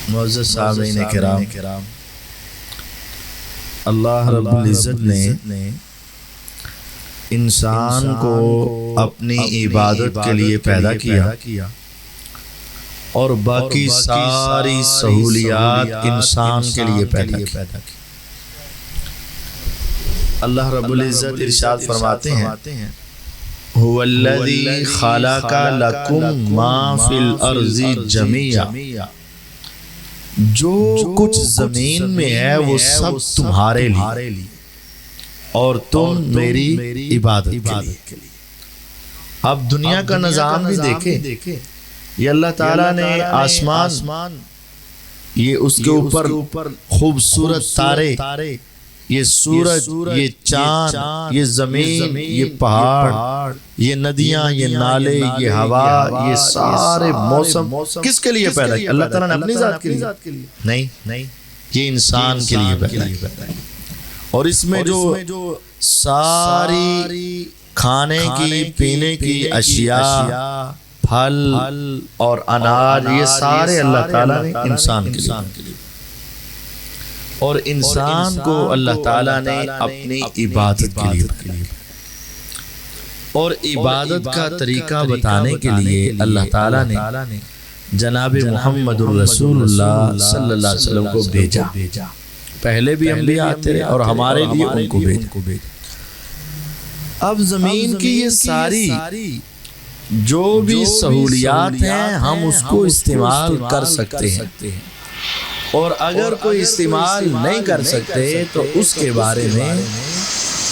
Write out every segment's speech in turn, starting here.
معزز سامعین کرام، اللہ رب العزت نے انسان کو اپنی عبادت کے لیے پیدا کیا اور باقی ساری سہولیات انسان کے لیے پیدا کی۔ اللہ رب العزت ارشاد فرماتے ہیں هو الذی خلق لکم ما فی الارض جمیعا، جو کچھ زمین میں ہے وہ سب تمہارے لیے اور تم میری عبادت کے لیے۔ اب دنیا کا نظام بھی دیکھیں، یہ اللہ تعالیٰ نے آسمان، یہ اس کے اوپر خوبصورت تارے، یہ سورج، یہ چاند، یہ زمین، یہ پہاڑ، یہ ندیاں، یہ نالے، یہ ہوا، یہ سارے موسم کس کے لیے پیدا کیا؟ اللہ تعالیٰ نے اپنی ذات کے لیے نہیں، یہ انسان کے لیے پیدا کیا۔ اور اس میں جو ساری کھانے کی پینے کی اشیاء، پھل اور اناج، یہ سارے اللہ تعالیٰ نے انسان کے لیے، اور انسان کو اللہ تعالیٰ نے اپنی عبادت کے لیے، اور عبادت کا طریقہ بتانے کے لیے اللہ تعالیٰ نے جناب محمد الرسول اللہ صلی اللہ علیہ وسلم کو بھیجا۔ پہلے بھی انبیاء آتے رہے اور ہمارے لیے ان کو بھیجا۔ اب زمین کی یہ ساری جو بھی سہولیات ہیں ہم اس کو استعمال کر سکتے ہیں، اور اگر کوئی استعمال نہیں کر سکتے تو اس کے بارے میں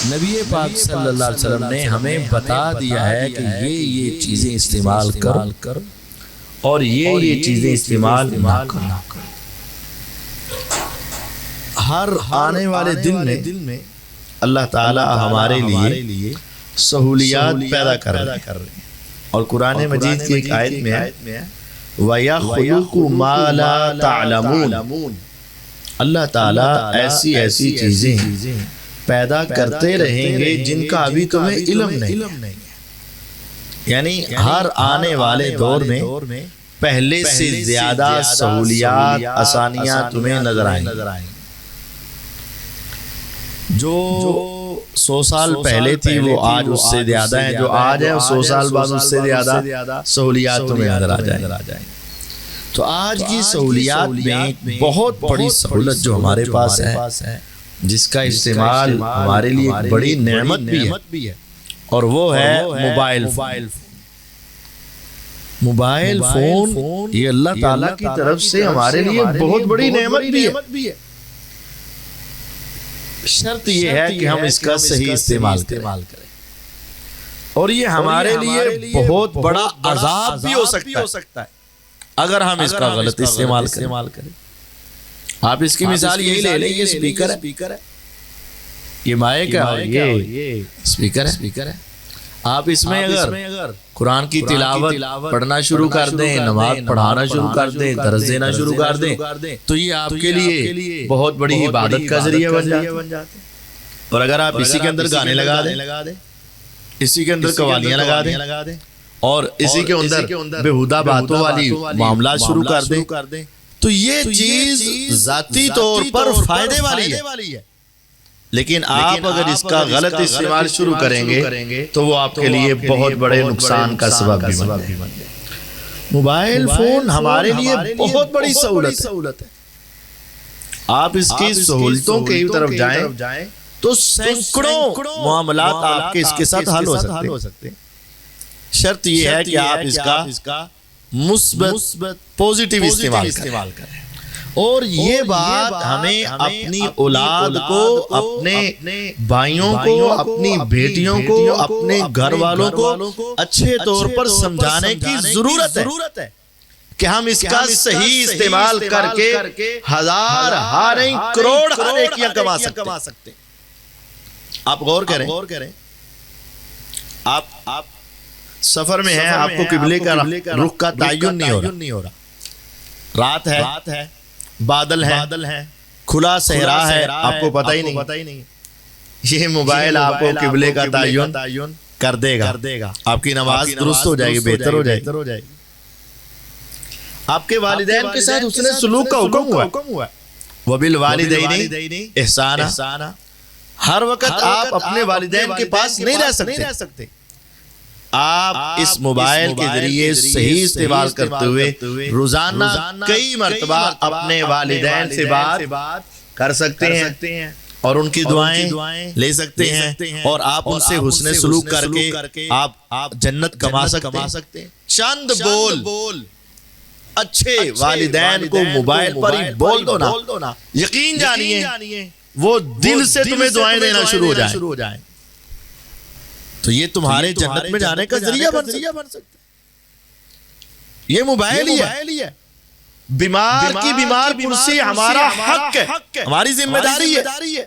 نبی پاک صلی اللہ علیہ وسلم نے ہمیں بتا دیا ہے کہ یہ چیزیں استعمال کر اور یہ چیزیں استعمال نہ کر۔ ہر آنے والے دن میں اللہ تعالی ہمارے لیے سہولیات پیدا کر رہے ہیں، اور قرآن مجید کی ایک آیت میں ہے وَيَخْلُقُ مَا لَا تَعْلَمُونَ، اللہ تعالیٰ ایسی چیزیں پیدا کرتے رہیں گے جن کا ابھی تمہیں علم نہیں ہے۔ یعنی ہر آنے والے دور میں پہلے سے زیادہ سہولیات، آسانیاں تمہیں نظر آئیں گی۔ جو 100 سال پہلے تھی وہ آج اس سے زیادہ ہے، جو آج ہے 100 سال بعد اس سے زیادہ سہولیات تمہیں نظر آ جائیں۔ تو آج کی سہولیات میں بہت بڑی سہولت جو ہمارے پاس ہے، جس کا استعمال ہمارے لیے ایک بڑی نعمت بھی ہے، اور وہ ہے موبائل فون۔ یہ اللہ تعالیٰ کی طرف سے ہمارے لیے بہت بڑی نعمت بھی ہے۔ شرط یہ ہے کہ ہم اس کا صحیح استعمال کریں، اور یہ ہمارے لیے بہت بڑا عذاب بھی ہو سکتا ہے اگر ہم اس کا غلط استعمال کریں۔ آپ اس کی مثال یہی لے لیں، یہ سپیکر ہے، یہ مائک ہے، اور یہ سپیکر ہے۔ آپ اس میں اگر قرآن کی تلاوت پڑھنا شروع کر دیں، نماز پڑھانا شروع کر دیں، درس دینا شروع کر دیں، تو یہ آپ کے لیے بہت بڑی عبادت کا ذریعہ بن جاتا ہے۔ اور اگر آپ اسی کے اندر گانے لگا دیں، اسی کے اندر قوالیاں لگا دیں، اور اسی کے اندر بےہودہ باتوں والی معاملات شروع کر دیں، تو یہ چیز ذاتی طور پر فائدے والی ہے، لیکن آپ اگر اس کا غلط استعمال شروع کریں گے تو وہ آپ کے لیے بہت بڑے نقصان کا سبب بھی بن جائے۔ موبائل فون ہمارے لیے بہت بڑی سہولت ہے۔ آپ اس کی سہولتوں کی طرف جائیں تو سینکڑوں معاملات آپ کے اس کے ساتھ حل ہو سکتے ہیں۔ شرط یہ ہے کہ آپ اس کا مثبت پوزیٹیو استعمال کریں، اور یہ بات ہمیں اپنی اولاد کو، اپنے بھائیوں کو، اپنی بیٹیوں کو، اپنے گھر والوں کو اچھے طور پر سمجھانے کی ضرورت ہے کہ ہم اس کا صحیح استعمال کر کے ہزار نہیں کروڑ نیکیاں کما سکتے ہیں۔ آپ غور کریں، آپ سفر میں ہیں، آپ کو قبلے کا رخ کا تعین نہیں ہو رہا، رات ہے، بادل ہے، کھلا صحرا ہے، آپ کو پتہ ہی نہیں، یہ موبائل آپ کو قبلے کا تعین کر دے گا، آپ کی نماز درست ہو جائے گی، بہتر ہو جائے گی۔ آپ کے والدین کے ساتھ حسن سلوک کا حکم ہوا ہے۔ وَبِالْوَالِدَيْنِ إِحْسَانًا، ہر وقت آپ اپنے والدین کے پاس نہیں رہ سکتے، آپ اس موبائل کے ذریعے صحیح استعمال کرتے ہوئے روزانہ کئی مرتبہ اپنے والدین سے بات کر سکتے ہیں اور ان کی دعائیں لے سکتے ہیں، اور آپ ان سے حسن سلوک کر کے آپ جنت کما سکتے ہیں۔ چند بول اچھے والدین کو موبائل پر ہی بول دو نا، یقین جانیے وہ دل سے تمہیں دعائیں دینا شروع ہو جائیں، تو یہ تمہارے جنت میں جانے کا ذریعہ بن سکتا ہے۔ یہ موبائل ہی ہے، بیمار کی بیمار پرسی ہمارا حق ہے، ہماری ذمہ داری ہے۔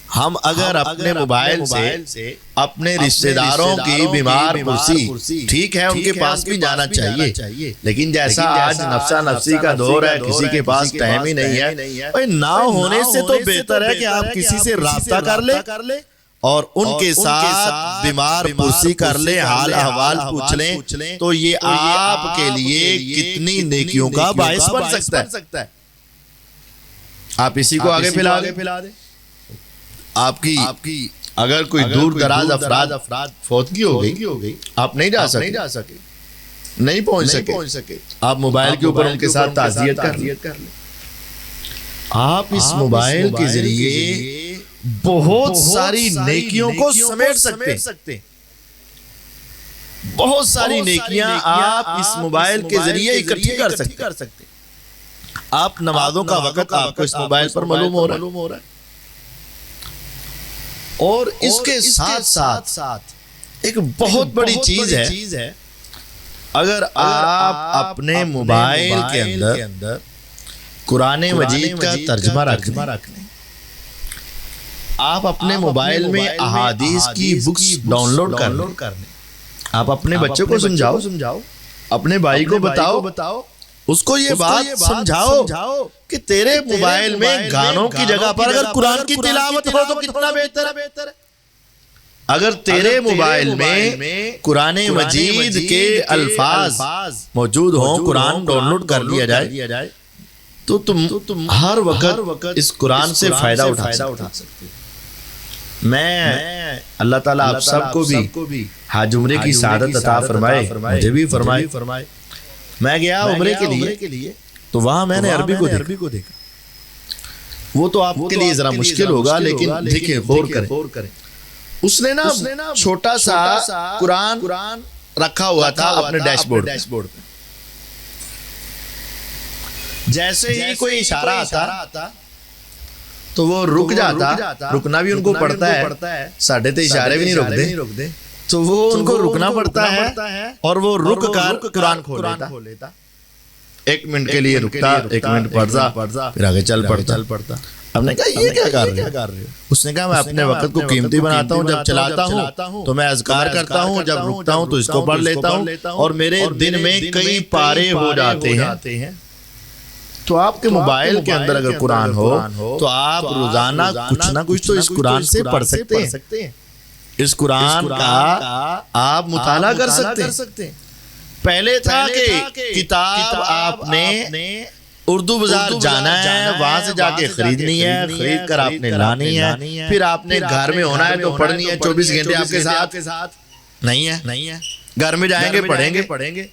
ہم اگر اپنے موبائل سے اپنے رشتہ داروں کی بیمار پرسی، ٹھیک ہے ان کے پاس بھی جانا چاہیے، لیکن جیسا آج نفسا نفسی کا دور ہے، کسی کے پاس ٹائم ہی نہیں ہے، نہ ہونے سے تو بہتر ہے کہ آپ کسی سے رابطہ کر لیں اور ان کے ساتھ بیمار پرسی کر لیں، حال احوال پوچھ لیں، تو یہ آپ کے لیے کتنی نیکیوں کا باعث بن سکتا ہے۔ آپ اسی کو آگے پھیلا دیں۔ آپ کی اگر کوئی دور دراز افراد فوتگی ہو گئی، آپ نہیں جا سکے، نہیں پہنچ سکے، آپ موبائل کے اوپر ان کے ساتھ تعزیت کر لیں۔ آپ اس موبائل کے ذریعے بہت ساری نیکیوں کو سمیٹ سکتے، بہت ساری نیکیاں آپ اس موبائل کے ذریعے اکٹھی کر سکتے۔ آپ نمازوں کا وقت آپ کو اس موبائل پر معلوم ہو رہا ہے، اور اس کے ساتھ ایک بہت بڑی چیز ہے، اگر آپ اپنے موبائل کے اندر قرآن مجید کا ترجمہ رکھ لیں، آپ اپنے موبائل میں احادیث کی بکس ڈاؤن لوڈ کر لیں، آپ اپنے بچوں کو سمجھاؤ، اپنے بھائی کو بتاؤ، اس کو یہ بات سمجھاؤ کہ تیرے موبائل میں گانوں کی جگہ پر اگر قرآن کی تلاوت ہو تو کتنا بہتر ہے۔ اگر تیرے موبائل میں قرآن مجید کے الفاظ موجود ہوں، قرآن ڈاؤن لوڈ کر لیا جائے، تو تم ہر وقت اس قرآن سے فائدہ اٹھا سکتے۔ میں اللہ تعالیٰ آپ سب کو بھی حج عمرے کی سعادت عطا فرمائے، مجھے بھی فرمائے۔ میں گیا عمرے کے لیے، تو وہاں میں نے عربی کو دیکھا، وہ تو آپ کے لیے ذرا مشکل ہوگا، لیکن دیکھیں غور کریں، اس نے نا چھوٹا سا قرآن رکھا ہوا تھا اپنے ڈیش بورڈ پہ، جیسے ہی کوئی اشارہ آتا تو وہ رک جاتا، رکنا بھی ان کو پڑتا ہے، ساڑھے تے اشارے بھی نہیں رکتے، تو وہ ان کو رکنا پڑتا ہے اور وہ رک کر قرآن کھول لیتا، 1 منٹ کے لیے رکتا، 1 منٹ پڑھتا، پھر آگے چل پڑتا۔ ہم نے کہا یہ کیا کر رہے ہو؟ اس نے کہا میں اپنے وقت کو قیمتی بناتا ہوں، جب چلاتا ہوں تو میں اذکار کرتا ہوں، جب رکتا ہوں تو اس کو پڑھ لیتا ہوں، اور میرے دن میں کئی پارے ہو جاتے ہیں۔ تو آپ کے موبائل کے اندر اگر قرآن ہو تو آپ روزانہ کچھ نہ کچھ تو اس قرآن سے پڑھ سکتے ہیں، اس قرآن کا آپ مطالعہ کر سکتے ہیں۔ پہلے تھا کہ کتاب آپ نے اردو بازار جانا ہے، وہاں سے جا کے خریدنی ہے، خرید کر آپ نے لانی ہے، پھر آپ نے گھر میں ہونا ہے تو پڑھنی ہے، 24 گھنٹے آپ کے ساتھ نہیں ہے، گھر میں جائیں گے پڑھیں گے۔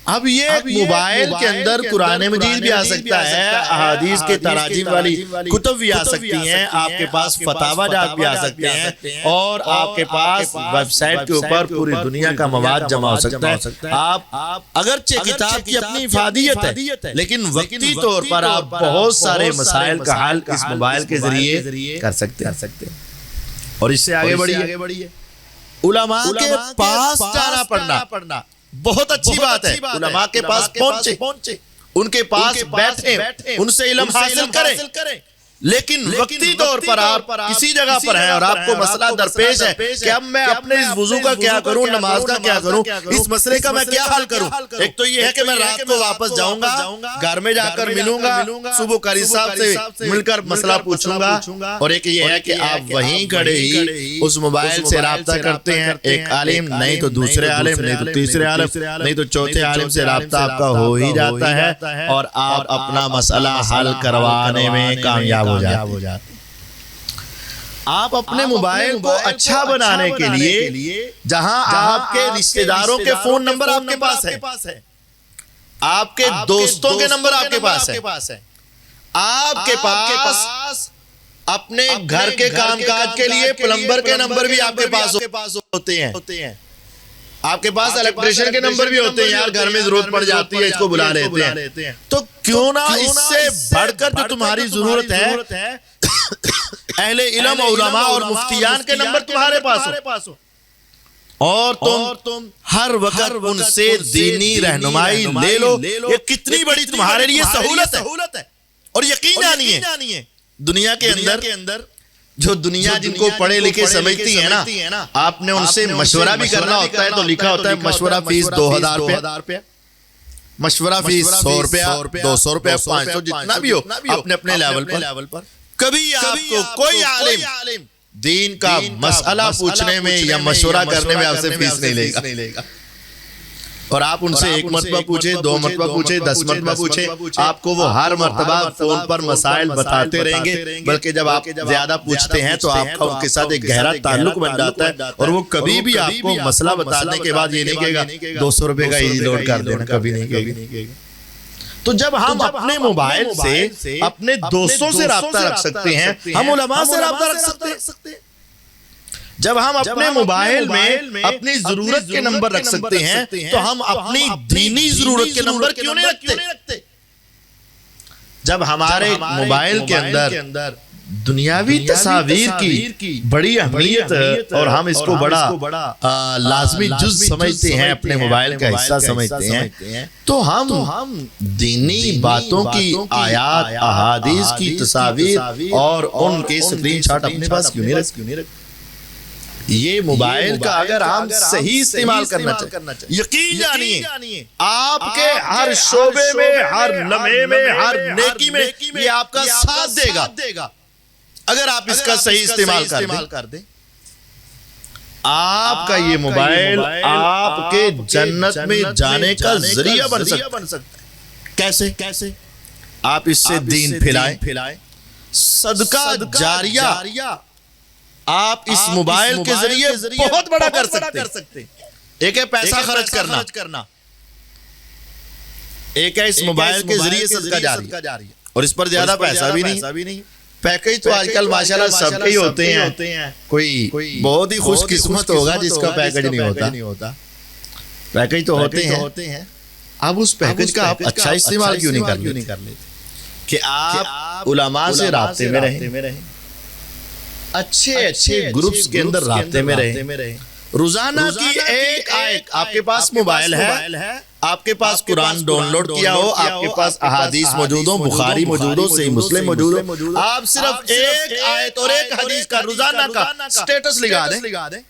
اب یہ موبائل کے اندر قرآن مجید بھی آ سکتا ہے، احادیث کے تراجم والی کتب بھی آ سکتی ہیں، آپ کے پاس فتاوی جات بھی آ سکتے ہیں، اور آپ کے پاس ویب سائٹ کے اوپر پوری دنیا کا مواد جمع ہو سکتا ہے۔ آپ اگرچہ کتاب کی اپنی افادیت ہے، لیکن وقتی طور پر آپ بہت سارے مسائل کا حل اس موبائل کے ذریعے کر سکتے ہیں، اور اس سے آگے بڑھیے۔ علماء کے پاس جانا پڑھنا بہت اچھی بات ہے، علماء کے پاس پہنچے، ان کے پاس بیٹھیں، ان سے علم حاصل کریں، لیکن وقتی طور پر آپ کسی جگہ پر ہیں اور آپ کو مسئلہ درپیش ہے کہ اب میں اپنے اس وضو کا کیا کروں، نماز کا کیا کروں، اس مسئلے کا میں کیا حل کروں؟ ایک تو یہ ہے کہ میں رات کو واپس جاؤں گا، گھر میں جا کر ملوں گا، صبح قاری صاحب سے مل کر مسئلہ پوچھوں گا، اور ایک یہ ہے کہ آپ وہیں کھڑے ہی اس موبائل سے رابطہ کرتے ہیں، ایک عالم نہیں تو دوسرے عالم، نہیں تو تیسرے عالم، نہیں تو چوتھے عالم سے رابطہ آپ کا ہو ہی جاتا ہے، اور آپ اپنا مسئلہ حل کروانے میں کامیاب ہو جاتے ہیں۔ آپ اپنے موبائل کو اچھا بنانے کے لیے جہاں آپ کے رشتہ داروں کے فون نمبر آپ کے پاس ہے، آپ کے دوستوں کے نمبر آپ کے پاس ہے، آپ کے پاس اپنے گھر کے کام کاج کے لیے پلمبر کے نمبر بھی آپ کے پاس ہوتے ہیں، آپ کے پاس الیکٹریشن کے نمبر بھی ہوتے ہیں، یار گھر میں ضرورت پڑ جاتی ہے اس کو بلا لیتے ہیں۔ تو کیوں نہ اس سے بڑھ کر جو تمہاری ضرورت ہے اہل علم، علماء اور مفتیان کے نمبر تمہارے پاس ہو، اور تم ہر وقت ان سے دینی رہنمائی لے لو۔ یہ کتنی بڑی تمہارے لیے سہولت ہے، اور یقین جانیے دنیا کے اندر جو دنیا جن کو پڑھے لکھے سمجھتی ہے نا، آپ نے ان سے مشورہ بھی کرنا ہوتا ہے تو لکھا ہوتا ہے مشورہ فیس 2000 روپیہ، مشورہ فیس 100 روپیہ، 200 روپیہ، 500، جتنا بھی ہو اپنے اپنے لیول پر۔ کبھی آپ کو کوئی عالم دین کا مسئلہ پوچھنے میں یا مشورہ کرنے میں آپ سے فیس نہیں لے گا، اور آپ ان سے 1 مرتبہ پوچھے، 2 مرتبہ پوچھے، 10 مرتبہ پوچھے، آپ کو وہ ہر مرتبہ فون پر مسائل بتاتے رہیں گے، بلکہ جب آپ زیادہ پوچھتے ہیں تو آپ کا ان کے ساتھ ایک گہرا تعلق بن جاتا ہے، اور وہ کبھی بھی آپ کو مسئلہ بتانے کے بعد یہ نہیں کہے گا 200 روپے کا ایزی لوڈ کر دینا، کبھی نہیں کہے گا۔ تو جب ہم اپنے موبائل سے اپنے دوستوں سے رابطہ رکھ سکتے ہیں، ہم علماء سے رابطہ رکھ سکتے ہیں۔ جب ہم اپنے موبائل میں اپنی ضرورت کے نمبر رکھ سکتے ہیں تو ہم اپنی دینی ضرورت کے نمبر کیوں نہیں رکھتے؟ جب ہمارے موبائل کے اندر دنیاوی تصاویر کی بڑی اہمیت اور ہم اس کو بڑا لازمی جز سمجھتے ہیں، اپنے موبائل کا حصہ سمجھتے ہیں، تو ہم دینی باتوں کی آیات، احادیث کی تصاویر اور ان کے اسکرین شاٹ اپنے پاس کیوں نہیں رکھتے؟ یہ موبائل کا اگر ہم صحیح استعمال کرنا چاہیے، یقین جانیے آپ کے ہر شعبے میں، ہر لمحے میں، ہر نیکی میں یہ آپ کا ساتھ دے گا اگر آپ اس کا صحیح استعمال کر دیں۔ آپ کا یہ موبائل آپ کے جنت میں جانے کا ذریعہ بن سکتا ہے۔ کیسے؟ آپ اس سے دین پھیلائیں، صدقہ جاریہ آپ اس موبائل کے ذریعے بہت بڑا کر سکتے ہیں۔ ایک ہے پیسہ خرچ کرنا، ایک ہے اس موبائل کے ذریعے صدقہ جاریہ، اور اس پر زیادہ پیسہ بھی نہیں۔ پیکج تو آج کل ماشاءاللہ سب کے ہی ہوتے ہیں، کوئی بہت ہی خوش قسمت ہوگا جس کا پیکج نہیں ہوتا۔ پیکج تو ہوتے ہیں، اب اس پیکج کا آپ اچھا استعمال کیوں نہیں کر لیتے کہ آپ علماء سے رابطے میں رہیں، اچھے گروپس کے اندر رابطے میں رہیں، روزانہ کی ایک آیت، آپ کے پاس موبائل ہے، آپ کے پاس قرآن ڈاؤن لوڈ کیا ہو، آپ کے پاس احادیث موجود ہو، بخاری موجود ہو، صحیح مسلم موجود ہو، آپ صرف ایک آیت اور ایک حدیث کا روزانہ کا سٹیٹس لگا دیں،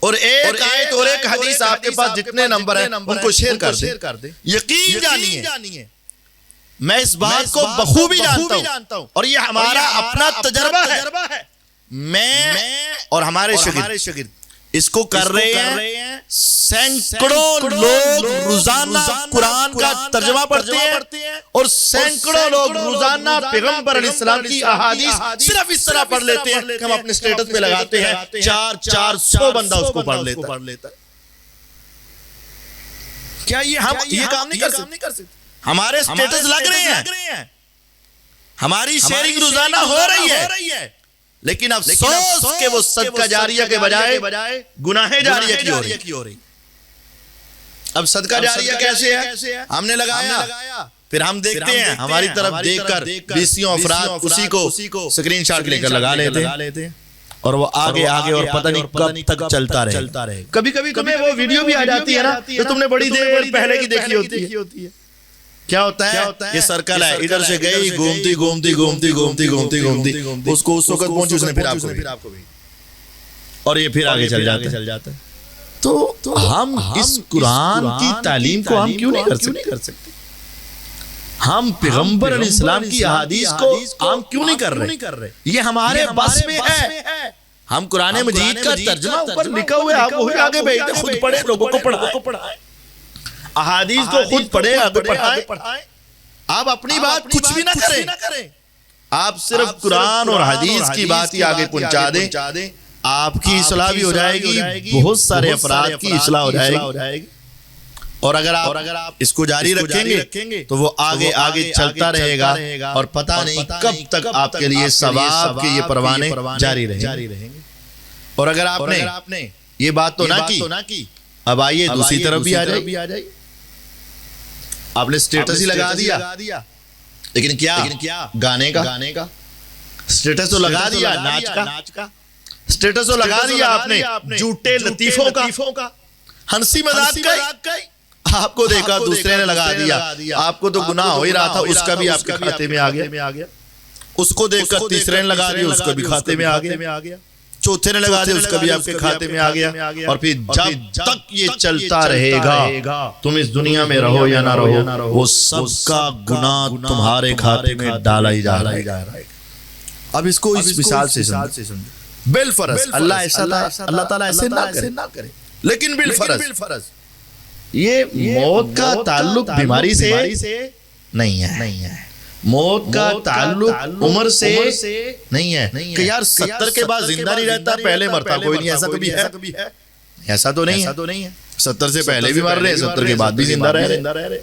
اور ایک آیت اور ایک حدیث آپ کے پاس جتنے نمبر ہیں ان کو شیئر کر دیں۔ یقین جانیے میں اس بات کو بخوبی جانتا ہوں، اور یہ ہمارا اپنا تجربہ ہے، میں اور ہمارے شاگرد اس کو کر رہے ہیں۔ سینکڑوں لوگ روزانہ قرآن کا ترجمہ پڑھتے ہیں، اور سینکڑوں لوگ روزانہ پیغمبر علیہ السلام کی احادیث صرف اس طرح پڑھ لیتے ہیں کہ ہم اپنے سٹیٹس پہ لگاتے ہیں، 400 بندہ اس کو پڑھ لیتا ہے۔ کیا ہم یہ کام نہیں کر سکتے؟ ہمارے سٹیٹس لگ رہے ہیں، ہماری شیئرنگ روزانہ ہو رہی ہے، لیکن افسوس کہ وہ صدقہ جاریہ کے بجائے گناہ جاریہ کی ہو رہی۔ اب صدقہ جاریہ کیسے ہے؟ ہم نے لگایا، پھر ہم دیکھتے ہیں، ہماری طرف دیکھ کر 20 افراد اسی کو سکرین شاٹ لے کر لگا لیتے ہیں، اور وہ آگے اور پتہ نہیں کب تک چلتا رہے۔ کبھی تمہیں وہ ویڈیو بھی آ جاتی ہے نا جو تم نے بڑی دیر پہلے کی دیکھی ہوتی ہے، کیا ہوتا ہے؟ یہ سرکل ہے، ادھر سے گئی گھومتی گھومتی گھومتی گھومتی گھومتی گھومتی اس کو اس وقت پہنچی، اس نے پھر آپ کو بھی، اور یہ پھر آگے چل جاتا ہے۔ تو ہم اس قرآن کی تعلیم کو ہم کیوں نہیں کر سکتے؟ ہم پیغمبر علیہ السلام کی احادیث کو عام کیوں نہیں کر رہے؟ یہ ہمارے بس میں ہے۔ ہم قرآن مجید کا ترجمہ اوپر لکھا ہوا ہے، آپ وہی آگے بھیجتے، خود پڑھیں، لوگوں کو پڑھائیں، احادیث کو خود پڑھیں، آگے پڑھائیں۔ آپ اپنی بات کچھ بھی نہ کریں، آپ صرف قرآن اور حدیث کی بات ہی آگے پہنچا دیں، آپ کی اصلاح بھی ہو جائے گی، بہت سارے افراد کی اصلاح ہو جائے گی۔ اور اگر آپ اس کو جاری رکھیں گے تو وہ آگے چلتا رہے گا، اور پتہ نہیں کب تک آپ کے لیے ثواب کے یہ پروانے جاری رہیں گے۔ اور اگر آپ نے یہ بات تو نہ کی، اب آئیے دوسری طرف بھی آ جائے۔ آپ نے سٹیٹس ہی لگا دیا، لیکن کیا گانے کا سٹیٹس تو لگا دیا، ناچ کا سٹیٹس تو لگا دیا آپ نے، جھوٹے لطیفوں کا، ہنسی مذاق کا، آپ کو دیکھا دوسرے نے لگا دیا، آپ کو تو گناہ ہو ہی رہا تھا، اس کا بھی آپ کے کھاتے میں آ گیا، اس کو دیکھ کر تیسرے نے لگا دیا، اس کا بھی کھاتے میں آ گیا، چوتھے نے لگا دیا، اس کا بھی آپ کے کھاتے میں آ گیا۔ اور پھر جب تک یہ چلتا رہے گا، تم اس دنیا میں رہو یا نہ رہو، وہ سب کا گناہ تمہارے کھاتے میں ڈالا ہی جا رہا ہے۔ اب اس کو اس مثال سے سمجھو، بالفرض اللہ تعالیٰ ایسے نہ کرے، لیکن بالفرض یہ موت کا تعلق بیماری سے نہیں ہے، موت کا تعلق عمر سے نہیں ہے کہ یار 70 کے بعد زندہ نہیں رہتا، پہلے مرتا کوئی نہیں، ایسا کبھی ہے؟ ایسا تو نہیں ہے، 70 سے پہلے بھی مر رہے، 70 کے بعد بھی زندہ رہ رہے۔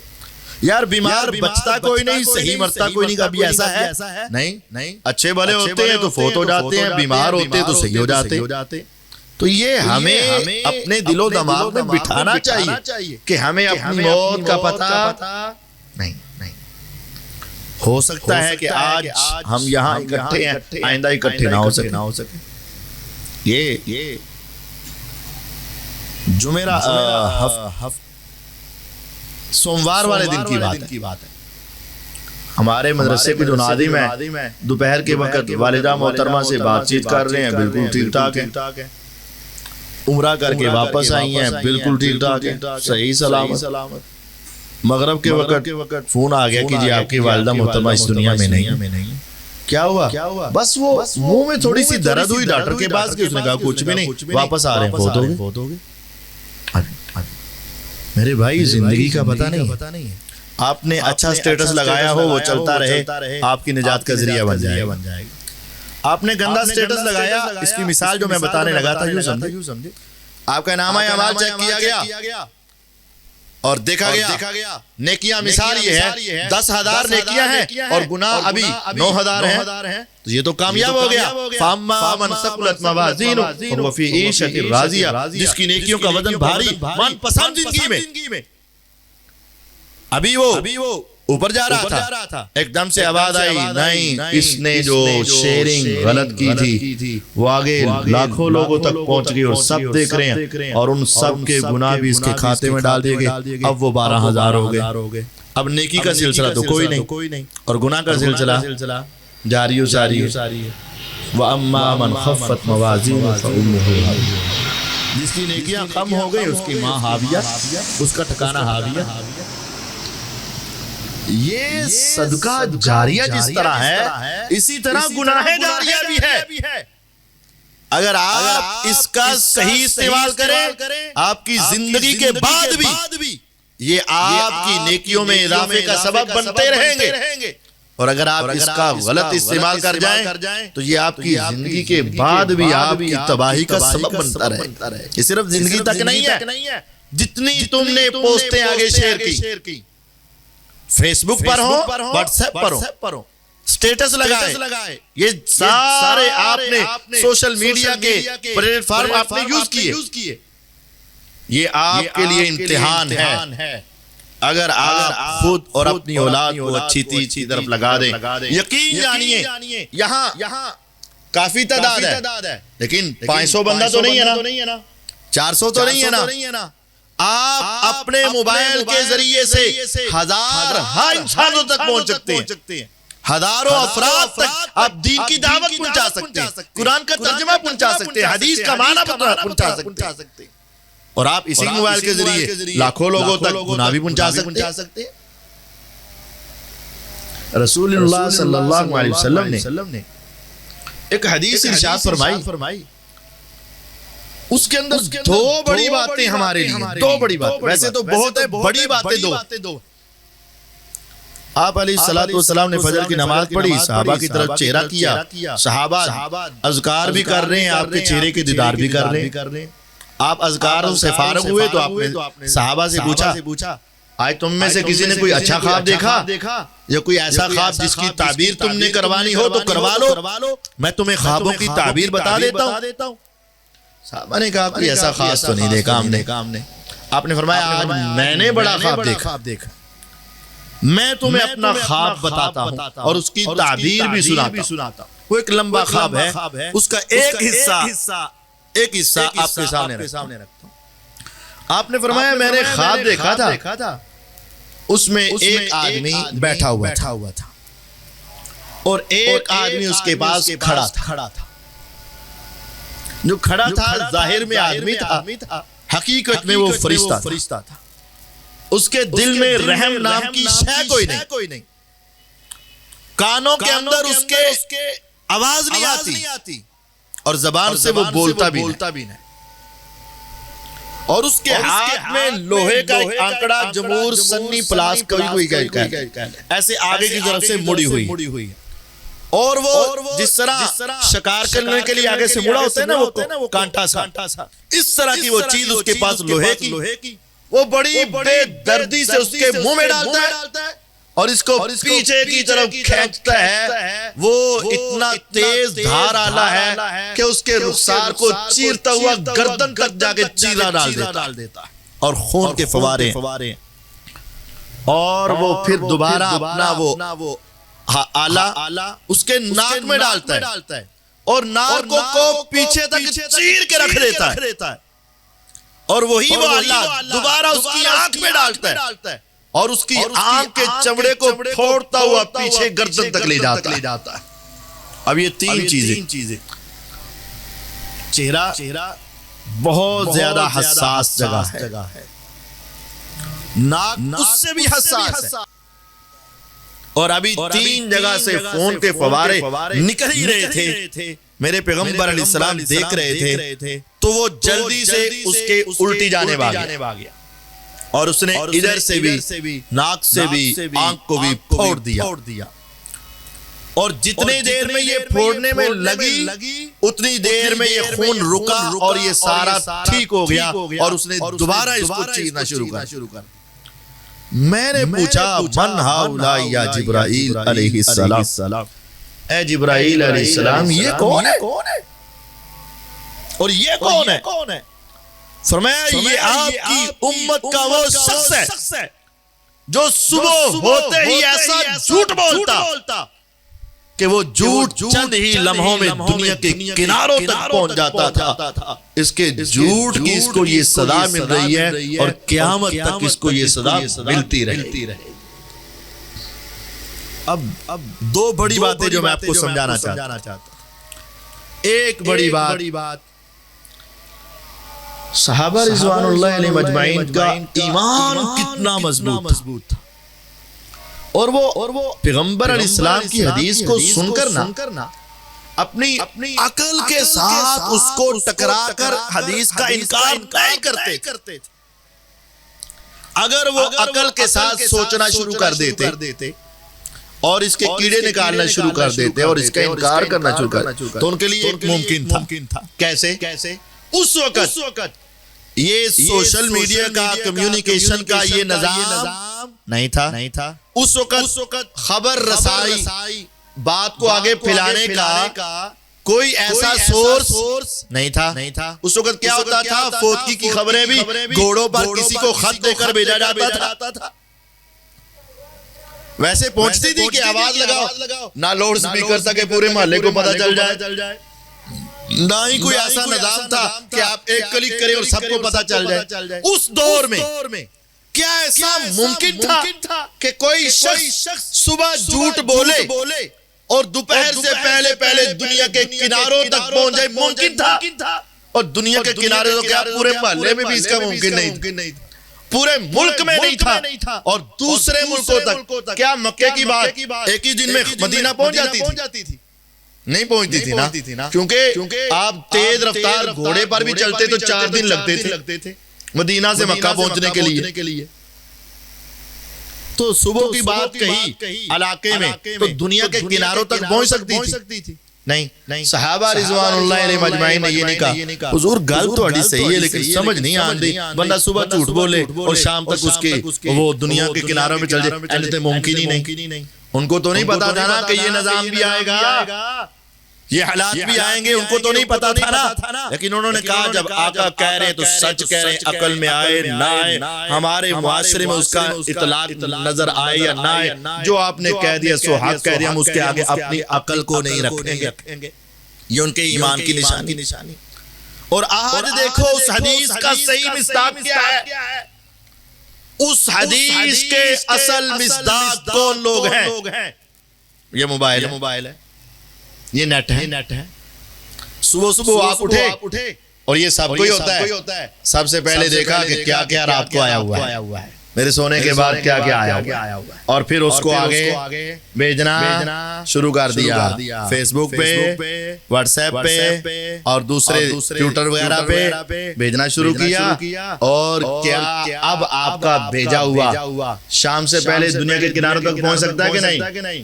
یار بیمار بچتا کوئی نہیں، صحیح مرتا کوئی نہیں، کبھی ایسا ہے؟ نہیں، اچھے بھلے ہوتے ہیں تو فوت ہو جاتے ہیں، بیمار ہوتے ہیں تو صحیح ہو جاتے۔ تو یہ ہمیں اپنے دل و دماغ میں بٹھانا چاہیے کہ ہمیں اپنی موت کا پتہ نہیں۔ ہو سکتا ہے کہ آج ہم یہاں اکٹھے ہیں، آئندہ اکٹھے نہ ہو سکے۔ یہ سوموار والے دن کی بات ہے، ہمارے مدرسے کے جو ناظم ہیں دوپہر کے وقت والدہ محترمہ سے بات چیت کر رہے ہیں، بالکل ٹھیک ٹھاک ہے، عمرہ کر کے واپس آئی ہیں، بالکل ٹھیک ٹھاک ہے، صحیح سلامت۔ مغرب کے وقت فون آ گیا کہ جی آپ کی والدہ محترمہ اس دنیا میں نہیں۔ کیا ہوا؟ بس وہ منہ میں تھوڑی سی درد ہوئی، ڈاکٹر کے پاس گئے، اس نے کہا کچھ بھی نہیں، واپس آ رہے ہیں، فوت ہو گئے۔ میرے بھائی زندگی کا پتہ نہیں ہے، آپ نے اچھا سٹیٹس لگایا ہو، وہ چلتا رہے، آپ کی نجات کا ذریعہ بن جائے گا۔ آپ نے گندا سٹیٹس لگایا، اس کی مثال جو میں بتانے لگا تھا یوں سمجھے، آپ کا نامہ اعمال چیک کیا گیا اور دیکھا گیا نیکیاں، مثال یہ ہے 10,000 نیکیاں ہیں اور گناہ ابھی 9,000 ہیں، تو یہ تو کامیاب ہو گیا۔ فَأَمَّا مَنْ ثَقُلَتْ مَوَازِينُهُ فَهُوَ فِي عِيشَةٍ رَاضِيَةٍ، جس کی نیکیوں کا وزن بھاری، من پسند زندگی میں، ابھی وہ اوپر جا رہا تھا، ایک دم سے آواز آئی، نہیں، اس نے جو شیئرنگ غلط کی تھی وہ آگے لاکھوں لوگوں تک پہنچ گئی، اور سب دیکھ رہے ہیں، اور ان سب کے گناہ بھی اس کے کھاتے میں ڈال دیے گئے۔ اب وہ 12,000 ہو گئے۔ اب نیکی کا سلسلہ تو کوئی نہیں، اور گناہ کا سلسلہ جاری ہے۔ وَأَمَّا مَنْ خَفَّتْ مَوَازِينُهُ فَأُمُّهُ هَاوِيَةٌ، جس کی نیکیاں کم ہو گئی، اس کی ماں ہاویہ، اس کا ٹھکانہ ہاویہ۔ یہ صدقہ جاریہ جس طرح ہے، اسی طرح گناہ جاریہ بھی ہے۔ اگر آپ اس کا صحیح استعمال کریں، آپ کی زندگی کے بعد بھی یہ آپ کی نیکیوں میں اضافے کا سبب بنتے رہیں گے، اور اگر آپ اس کا غلط استعمال کر جائیں تو یہ آپ کی زندگی کے بعد بھی آپ کی تباہی کا سبب بنتا رہے۔ یہ صرف زندگی تک نہیں ہے، جتنی تم نے پوسٹیں آگے شیئر کی، فیس بک پر ہو، واٹس ایپ پر ہو، سٹیٹس لگائے، یہ سارے آپ نے سوشل میڈیا کے پلیٹ فارم آپ نے یوز کیے، یہ آپ کے لیے امتحان ہے۔ اگر آپ خود اور اپنی اولاد کو اچھی چیز طرف لگا دیں، یقین جانیے یہاں کافی تعداد ہے، لیکن 500 بندہ تو نہیں ہے نا، 400 تو نہیں ہے نا، آپ اپنے موبائل کے ذریعے سے ہزاروں انسانوں تک پہنچ سکتے ہیں، ہزاروں افراد تک آپ دین کی دعوت پہنچا سکتے ہیں، قرآن کا ترجمہ پہنچا سکتے ہیں، حدیث کا معنی پہنچا سکتے ہیں، اور آپ اسی موبائل کے ذریعے لاکھوں لوگوں تک گناہ بھی پہنچا سکتے ہیں۔ رسول اللہ صلی اللہ علیہ وسلم نے ایک حدیث ارشاد فرمائی، اس کے اندر دو بڑی باتیں ہمارے لیے، دو بڑی باتیں، ویسے تو بہت ہے، بڑی باتیں دو۔ آپ علیہ الصلوۃ والسلام نے فجر کی نماز پڑھی، صحابہ کی طرف چہرہ کیا، صحابہ اذکار بھی کر رہے ہیں، آپ کے چہرے کے دیدار بھی کر رہے ہیں۔ آپ اذکاروں سے فارغ ہوئے تو آپ نے صحابہ سے پوچھا، آج تم میں سے کسی نے کوئی اچھا خواب دیکھا یا کوئی ایسا خواب جس کی تعبیر تم نے کروانی ہو تو کروا لو، میں تمہیں خوابوں کی تعبیر بتا دیتا ہوں۔ صحابہ نے کہا کوئی ایسا خاص تو نہیں دیکھا ہم نے۔ آپ نے فرمایا آج میں نے بڑا خواب دیکھا، میں تمہیں اپنا خواب بتاتا ہوں اور اس کی تعبیر بھی سناتا ہوں۔ وہ ایک لمبا خواب ہے، اس کا ایک حصہ آپ کے سامنے رکھتا ہوں۔ آپ نے فرمایا میں نے خواب دیکھا تھا، اس میں ایک آدمی بیٹھا ہوا تھا اور ایک آدمی اس کے پاس کھڑا تھا۔ جو کھڑا تھا ظاہر میں آدمی تھا، حقیقت میں وہ فرشتہ تھا۔ اس کے دل میں رحم نام کی شے کوئی نہیں، کانوں کے اندر اس کے آواز نہیں آتی اور زبان سے وہ بولتا بھی نہیں، اور اس کے ہاتھ میں لوہے کا ایک آنکڑا جمور سنی پلاس کوئی ایسے آگے کی طرف سے مڑی ہوئی، اور وہ جس طرح شکار کرنے کے لیے آگے سے مڑا ہوتا ہے نا وہ کانٹا سا، اس طرح کی وہ چیز اس کے پاس لوہے کی، وہ بڑی بے دردی سے اس کے منہ میں ڈالتا ہے اور اس کو پیچھے کی طرف کھینچتا ہے۔ وہ اتنا تیز دھار آلہ ہے کہ اس کے رخسار کو چیرتا ہوا گردن تک جا کے چیرا ڈال دیتا ہے اور خون کے فوارے، اور وہ پھر دوبارہ اپنا وہ آلہ اس کے ناک میں ڈالتا ہے اور ناک کو پیچھے تک چیر کے رکھ دیتا ہے، اور وہی وہ آلہ دوبارہ اس کی آنکھ میں ڈالتا ہے اور اس کی آنکھ کے چمڑے کو پھوڑتا ہوا پیچھے گردن تک لے جاتا ہے۔ اب یہ تین چیزیں، چہرہ بہت زیادہ حساس جگہ ہے، ناک اس سے بھی حساس ہے، اور ابھی تین جگہ سے خون کے فوارے نکل ہی رہے تھے۔ میرے پیغمبر علیہ السلام دیکھ رہے تھے تو وہ جلدی سے اس کے الٹی جانے باگیا اور اس نے ادھر سے بھی ناک سے بھی آنکھ کو بھی پھوڑ دیا، اور جتنی دیر میں یہ پھوڑنے میں لگی اتنی دیر میں یہ خون رکا اور یہ سارا ٹھیک ہو گیا، اور اس نے دوبارہ اس کو چیرنا شروع کر۔ میں نے پوچھا من ہؤلاء یا جبرائیل علیہ السلام، اے جبرائیل علیہ السلام یہ کون ہے اور یہ کون ہے؟ فرمایا یہ آپ کی امت کا وہ شخص ہے جو صبح ہوتے ہی ایسا جھوٹ بولتا کہ وہ جھوٹ چند ہی لمحوں میں دنیا کے کناروں تک پہنچ جاتا تھا۔ اس کے جھوٹ کی اس کو یہ سزا مل رہی ہے اور قیامت تک اس کو یہ سزا ملتی رہے۔ اب دو بڑی باتیں جو میں آپ کو سمجھانا چاہتا ہوں۔ ایک بڑی بات، صحابہ رضوان اللہ علیہ مجمعین کا ایمان کتنا مضبوط تھا، اور وہ پیغمبر علیہ السلام کی حدیث کو سن کرنا اپنی عقل کے ساتھ اس کو ٹکرا کر حدیث کا انکار نہیں کرتے تھے۔ اگر وہ عقل کے ساتھ سوچنا شروع کر دیتے اور اس کے کیڑے نکالنا شروع کر دیتے اور اس کا انکار کرنا شروع کر دیتے تو ان کے لیے ممکن تھا۔ کیسے؟ اس وقت یہ سوشل میڈیا کا کمیونیکیشن کا یہ نظام نہیں تھا۔ اس وقت خبر رسائی، بات کو آگے پھیلانے کا کوئی ایسا سورس نہیں تھا۔ اس وقت کیا ہوتا تھا؟ فوتگی کی خبریں بھی گھوڑوں پر کسی کو خط دے کر بھیجا جاتا تھا۔ ویسے پہنچتی تھی کہ آواز لگاؤ، نہ لاؤڈ سپیکر تھا کہ پورے محلے کو پتہ چل جائے۔ نہ ہی کوئی ایسا نظام تھا کہ آپ ایک کلک کریں اور سب کو پتا چل جائے. اس دور میں کیا ایسا ممکن تھا کہ کوئی شخص صبح جھوٹ بولے اور دوپہر سے پہلے دنیا کے کناروں تک پہنچ جائے؟ ممکن تھا. اور دنیا کے کنارے تو کیا پورے محلے میں بھی اس کا ممکن نہیں تھا، پورے ملک میں نہیں تھا. اور دوسرے ملکوں تک کیا مکے کی بات ایک ہی دن میں مدینہ پہنچ جاتی تھی؟ نہیں پہنچتی تھی نا، کیونکہ آپ تیز رفتار گھوڑے پر بھی چلتے تو 4 دن لگتے تھے مدینہ سے مکہ پہنچنے کے لیے. تو صبح کی بات کہی علاقے میں تو دنیا کے کناروں تک پہنچ سکتی تھی؟ نہیں. صحابہ رضوان اللہ علیہ مجمعین نے یہ نہیں کہا حضور گل تو اڑی صحیح ہے لیکن سمجھ نہیں آندی، بندہ صبح جھوٹ بولے اور شام تک اس کے وہ دنیا کے کناروں میں چل جائے، ایسے ممکن ہی نہیں. ان کو تو نہیں پتا تھا نا کہ یہ نظام بھی آئے گا، یہ حالات بھی آئیں گے، ان کو تو نہیں پتا تھا نا. لیکن انہوں نے کہا جب آقا کہہ رہے ہیں تو سچ کہہ رہے ہیں، عقل میں آئے نہ آئے، ہمارے معاشرے میں اس کا اطلاق نظر آئے یا نہ آئے، جو آپ نے کہہ دیا سو حق کہہ دیا، ہم اس کے آگے اپنی عقل کو نہیں رکھیں گے. یہ ان کے ایمان کی نشانی. اور آج دیکھو اس حدیث کا صحیح مصداق کیا ہے؟ اس حدیث کے اصل مصداق کون لوگ ہیں؟ یہ موبائل ہے، یہ نیٹ ہے. صبح آپ اٹھے اور یہ سب کو ہی ہوتا ہے. سب سے پہلے دیکھا کہ کیا کیا رات کو آیا ہوا ہے، میرے سونے کے بعد کیا کیا آیا ہوا ہے، اور پھر اس کو آگے بھیجنا شروع کر دیا. فیس بک پہ، واٹس ایپ پہ اور دوسرے ٹویٹر وغیرہ پہ بھیجنا شروع کیا. اور کیا اب آپ کا بھیجا ہوا شام سے پہلے دنیا کے کناروں تک پہنچ سکتا ہے کہ نہیں؟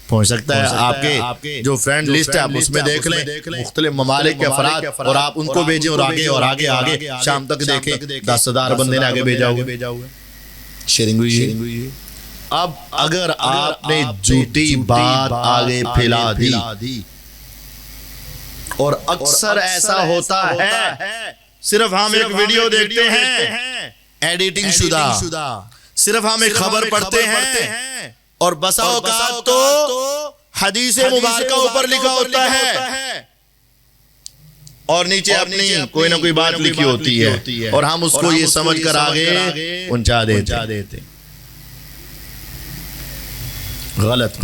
پہنچچ سکتا ہے. آپ کے جو فرینڈ لسٹ ہے آپ اس میں دیکھ لیں مختلف ممالک کے افراد، اور آپ ان کو بھیجیں اور آگے شام تک دیکھیں 10,000 بندے نے آگے بھیجا ہوا. شیئرنگ ہوئی. اب اگر آپ نے جھوٹی بات آگے پھیلا دی، اور اکثر ایسا ہوتا ہے صرف ہم ایک ویڈیو دیکھتے ہیں ایڈیٹنگ شدہ، صرف ہم ایک خبر پڑھتے ہیں اور بسا اوقات تو حدیث مبارکہ اوپر لکھا ہوتا ہے اور نیچے اپنی کوئی نہ کوئی بات لکھی ہوتی ہے، اور ہم اس کو یہ سمجھ کر آگے پہنچا دیتے. غلط.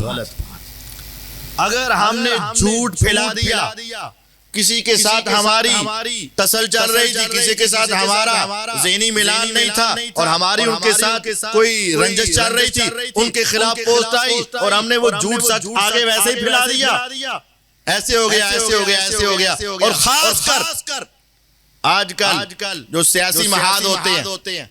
اگر ہم نے جھوٹ پھیلا دیا، کسی کے ساتھ ہماری تسل چل رہی تھی، کسی کے ساتھ ہمارا ذہنی ملان نہیں تھا اور ہماری ان کے ساتھ کوئی رنجش چل رہی تھی، ان کے خلاف پوسٹ آئی اور ہم نے وہ جھوٹ سچ آگے ویسے ہی پھیلا دیا، ایسے ہو گیا. اور خاص کر آج کل جو سیاسی محاذ ہوتے ہیں،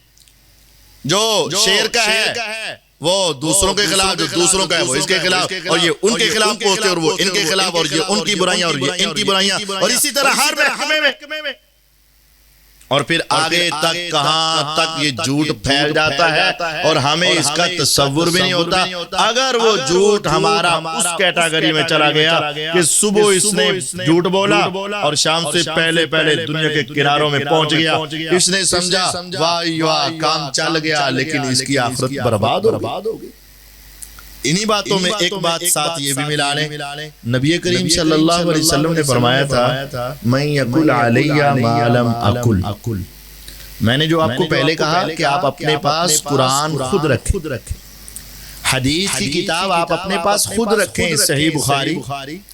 جو شیر کا ہے وہ دوسروں کے خلاف، جو دوسروں کا ہے وہ اس کے خلاف، اور یہ ان کے خلاف پوسٹ اور وہ ان کے خلاف، اور یہ ان کی برائیاں اور یہ ان کی برائیاں، اور اسی طرح ہر محکمے میں، اور پھر آگے تک کہاں تک یہ جھوٹ پھیل جاتا ہے اور ہمیں اس کا تصور بھی نہیں ہوتا. اگر وہ جھوٹ ہمارا اس کیٹیگری میں چلا گیا کہ صبح اس نے جھوٹ بولا اور شام سے پہلے دنیا کے کناروں میں پہنچ گیا، اس نے سمجھا واہ کام چل گیا، لیکن اس کی آخرت برباد ہو گئی. انہی باتوں میں ایک بات ساتھ یہ بھی ملا لیں، نبی کریم صلی اللہ علیہ وسلم نے فرمایا تھا من یقل علیہ ما لم اقل. میں نے جو آپ کو پہلے کہا کہ آپ اپنے پاس قرآن خود رکھیں، حدیث کی کتاب آپ اپنے پاس خود رکھیں، صحیح بخاری،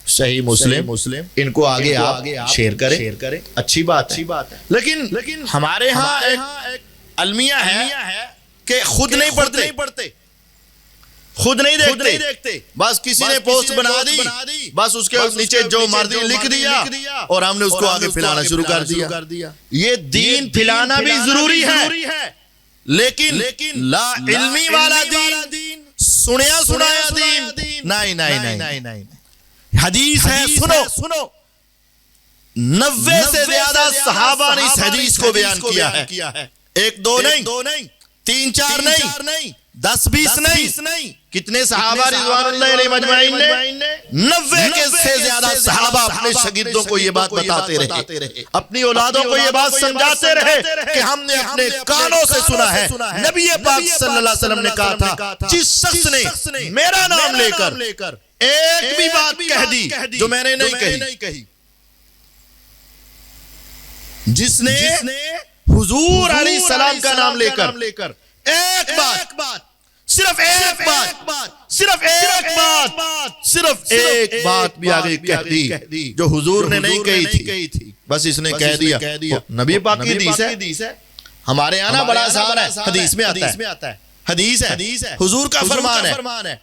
صحیح مسلم، ان کو آگے آپ شیئر کریں، اچھی بات ہے. لیکن ہمارے ہاں ایک المیہ ہے کہ خود نہیں پڑھتے، خود نہیں دیکھتے، بس کسی نے پوسٹ بنا دی، بس اس کے نیچے جو مرضی لکھ دیا اور ہم نے اس کو آگے پھیلانا شروع کر دیا. یہ دین پھیلانا بھی ضروری ہے، لیکن لا علمی والا دین، سنیا سنایا دین نہیں. حدیث ہے، سنو. 90 سے زیادہ صحابہ نے اس حدیث کو بیان کیا ہے، 1 2 نہیں، 3 4 نہیں، 10 20 نہیں. کتنے صحابہ رضوان اللہ علیہ مجمعین نے 90 سے زیادہ صحابہ اپنے شاگردوں کو یہ بات بتاتے رہے، اپنی اولادوں کو یہ بات سمجھاتے رہے کہ ہم نے اپنے کانوں سے سنا ہے. نبی پاک صلی اللہ علیہ وسلم نے کہا تھا جس شخص نے میرا نام لے کر ایک بھی بات کہہ دی جو میں نے نہیں کہی، جس نے حضور علیہ السلام کا نام لے کر ایک بات صرف ایک بات بھی آگے کہہ دی جو حضور نے نہیں کہی تھی، بس اس نے کہہ دیا۔ نبی پاک کی حدیث ہے، ہمارے یہاں بڑا آسان ہے، حدیث میں آتا ہے، حدیث ہے، حضور کا فرمان ہے،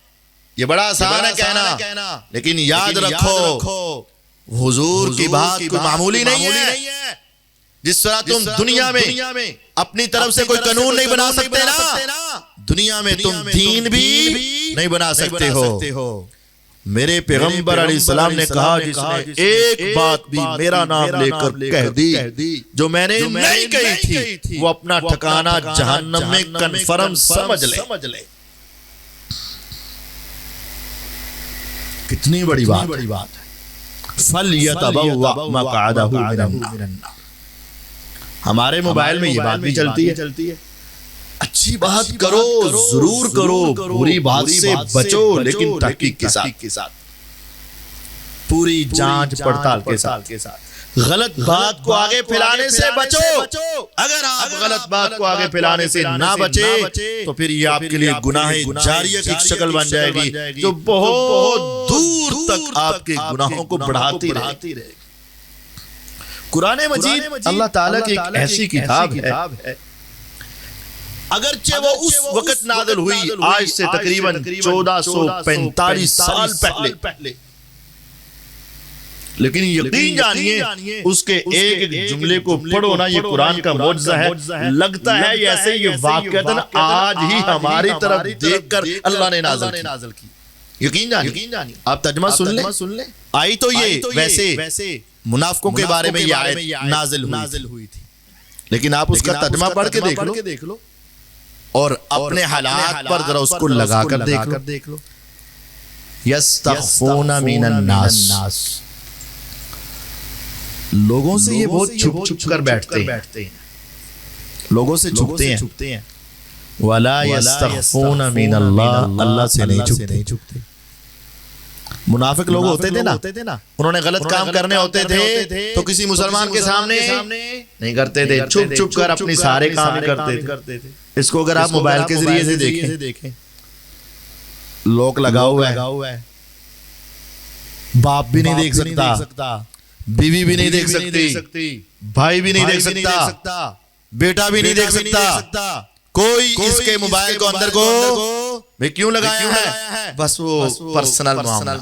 یہ بڑا آسان ہے کہنا، لیکن یاد رکھو حضور کی بات کوئی معمولی نہیں ہے۔ جس طرح تم دنیا میں اپنی طرف سے کوئی قانون نہیں بنا سکتے نا، دنیا میں تم دین بھی نہیں بنا سکتے ہو۔ میرے پیغمبر علیہ السلام نے کہا جس نے ایک بات بھی میرا نام لے کر کہہ دی جو میں نے نہیں کہی تھی، وہ اپنا ٹھکانہ جہنم میں کنفرم سمجھ لے۔ کتنی بڑی بات ہے۔ فَلْيَتَبَوَّأْ مَقْعَدَهُ مِنَ النَّارِ۔ ہمارے موبائل میں یہ بات بھی چلتی ہے، اچھی بات کرو ضرور کرو، بری بات سے بچو لیکن تحقیق کے ساتھ، پوری جانچ پڑتال کے ساتھ، غلط بات کو آگے پھیلانے سے بچو۔ اگر آپ غلط بات کو آگے پھیلانے سے نہ بچے تو پھر یہ آپ کے لیے گناہ جاریہ کی شکل بن جائے گی جو بہت دور تک آپ کے گناہوں کو بڑھاتی رہے گی۔ قرآن مجید اللہ تعالیٰ کی ایک ایسی کتاب ہے، اگرچہ وہ اس وقت نازل ہوئی آج سے تقریباً 1445 سال پہلے، لیکن یقین جانیے اس کے ایک جملے کو پڑھو نا، یہ قرآن کا معجزہ ہے۔ لگتا ہے ایسے یہ واقعتاً آج ہی ہماری طرف دیکھ کر اللہ نے نازل کی۔ یقین جانیے، آپ ترجمہ سن لیں، آئی تو یہ ویسے منافقوں کے بارے میں یہ آیت نازل ہوئی تھی، لیکن آپ اس کا ترجمہ پڑھ کے دیکھ لو اور اپنے حالات پر ذرا اس کو لگا کر دیکھ لو۔ یستخفون من الناس، لوگوں سے یہ بہت چھپ کر بیٹھتے ہیں، لوگوں سے چھپتے ہیں۔ وَلَا يَسْتَخْفُونَ مِنَ اللَّهِ، اللہ سے نہیں چھپتے۔ منافق لوگ ہوتے تھے نا، انہوں نے غلط کام کرنے ہوتے تھے تو کسی مسلمان کے سامنے نہیں کرتے تھے، چھپ کر اپنی سارے کام کرتے تھے۔ اس کو اگر آپ موبائل کے ذریعے سے دیکھیں، لوک لگا ہوا ہے، باپ بھی نہیں دیکھ سکتا، بیوی بھی نہیں دیکھ سکتی، بھائی بھی نہیں دیکھ سکتا، بیٹا بھی نہیں دیکھ سکتا، کوئی اس کے موبائل کو اندر کو میں کیوں لگایا ہے؟ بس وہ پرسنل معاملات،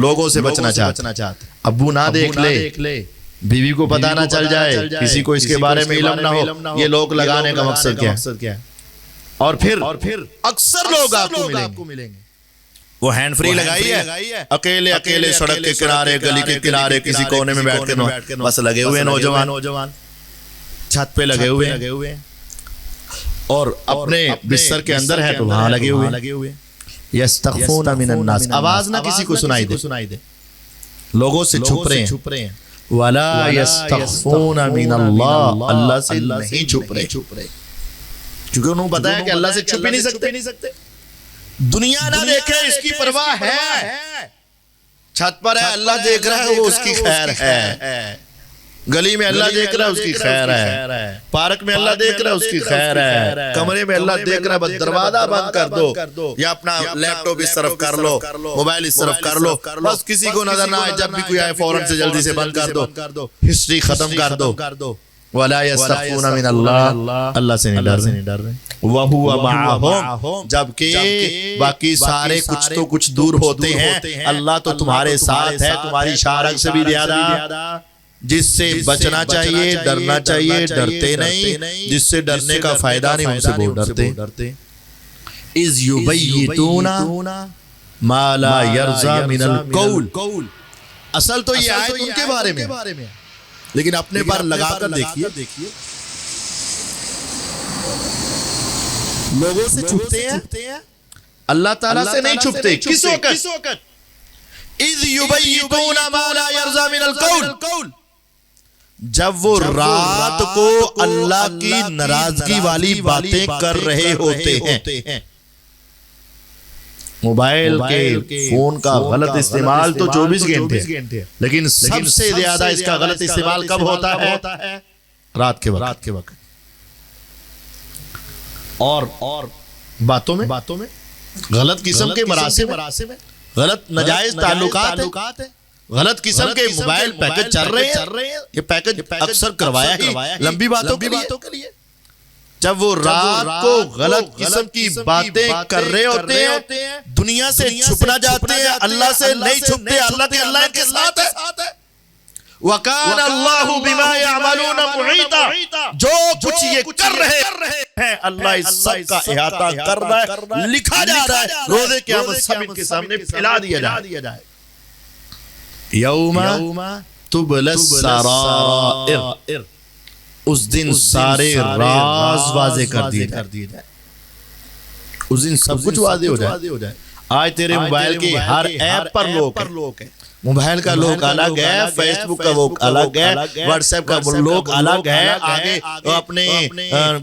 لوگوں سے بچنا چاہتے، ابو نہ دیکھ لے، بیوی کو پتہ نہ چل جائے، کسی کو اس کے بارے میں علم نہ ہو، یہ لوگ لگانے کا مقصد کیا ہے؟ اور پھر اکثر لوگ آپ کو ملیں گے وہ ہینڈ فری لگائی ہے، اکیلے سڑک کے کنارے، گلی کے کنارے، کسی کونے میں بیٹھ کے بس لگے ہوئے نوجوان چھت پہ لگے ہوئے اور اپنے بستر کے اندر ہے تو وہاں لگے ہوئے۔ یستخفون من الناس، آواز نہ کسی کو سنائی دے، لوگوں سے چھپ رہے ہیں۔ وَلَا يَسْتَخْفُونَ مِنَ اللَّهِ، اللہ سے نہیں چھپ رہے، کیونکہ انہوں نے بتایا کہ اللہ سے چھپ ہی نہیں سکتے۔ دنیا نہ دیکھے اس کی پرواہ ہے، چھت پر ہے اللہ دیکھ رہا ہے، وہ اس کی خیر ہے، گلی میں اللہ دیکھ رہا ہے، اس کی خیر ہے، پارک میں اللہ دیکھ رہا ہے، اس کی خیر ہے، کمرے میں اللہ دیکھ رہا ہے، بس دروازہ بند کر دو یا اپنا لیپ ٹاپ اس طرف کر لو، موبائل اس طرف کر لو، بس کسی کو نظر نہ آئے، جب بھی کوئی آئے فوراً سے جلدی سے بند کر دو، ہسٹری ختم کر دو۔ وَلَا يَسْتَخْفُونَ مِنَ اللَّهِ، اللہ سے نہیں ڈر رہے۔ وَهُوَ مَعَهُمْ، جبکہ باقی سارے کچھ تو کچھ دور ہوتے ہیں، اللہ تو تمہارے ساتھ ہے، تمہاری شارک سے بھی زیادہ، جس سے بچنا چاہیے، ڈرنا چاہیے، ڈرتے نہیں، جس سے ڈرنے کا فائدہ نہیں ان سے وہ ڈرتے۔ اِذْ يُبَيِّتُونَ مَا لَا يَرْضَى مِنَ الْقَوْلِ، اصل تو یہ آیت ان کے بارے میں، لیکن اپنے پر لگا کر دیکھیے، لوگوں سے چھپتے ہیں، اللہ تعالیٰ سے نہیں چھپتے۔ کس وقت؟ اِذْ يُبَيِّتُونَ مَا لَا يَرْضَى مِنَ الْقَوْلِ، جب وہ رات کو اللہ کی ناراضگی والی باتیں کر رہے ہوتے ہیں۔ موبائل کے فون کا غلط استعمال تو 24 گھنٹے، لیکن سب سے زیادہ اس کا غلط استعمال کب ہوتا ہے؟ رات کے وقت اور باتوں میں غلط قسم کے مراسم ہیں، غلط ناجائز تعلقات ہیں، غلط قسم کے موبائل پیکج چل رہے ہیں. یہ پیکج اکثر کروایا ہی لمبی باتوں کے لیے. جب وہ رات کو غلط قسم کی باتیں کر رہے ہوتے ہیں، دنیا سے چھپنا چاہتے ہیں، اللہ سے نہیں چھپتے، اللہ کے ساتھ ہے. وَكَانَ اللَّهُ بِمَا يَعْمَلُونَ مُحِيطًا. جو کچھ یہ کر رہے ہیں اللہ اس سب کا احاطہ کر رہا ہے، لکھا جا رہا ہے. روزے قیامت سب ان کے سامنے پھیلا دیا جائے. یوم تبلی السرائر، اس دن سارے راز واضح کر دیے جائے. اس دن سب کچھ واضح ہو جائے. آج تیرے موبائل کی ہر ایپ پر لوگ ہیں. موبائل کا لوگ الگ ہے، فیس بک کا وہ الگ ہے، واٹس ایپ کا لوگ الگ ہے، آگے اپنے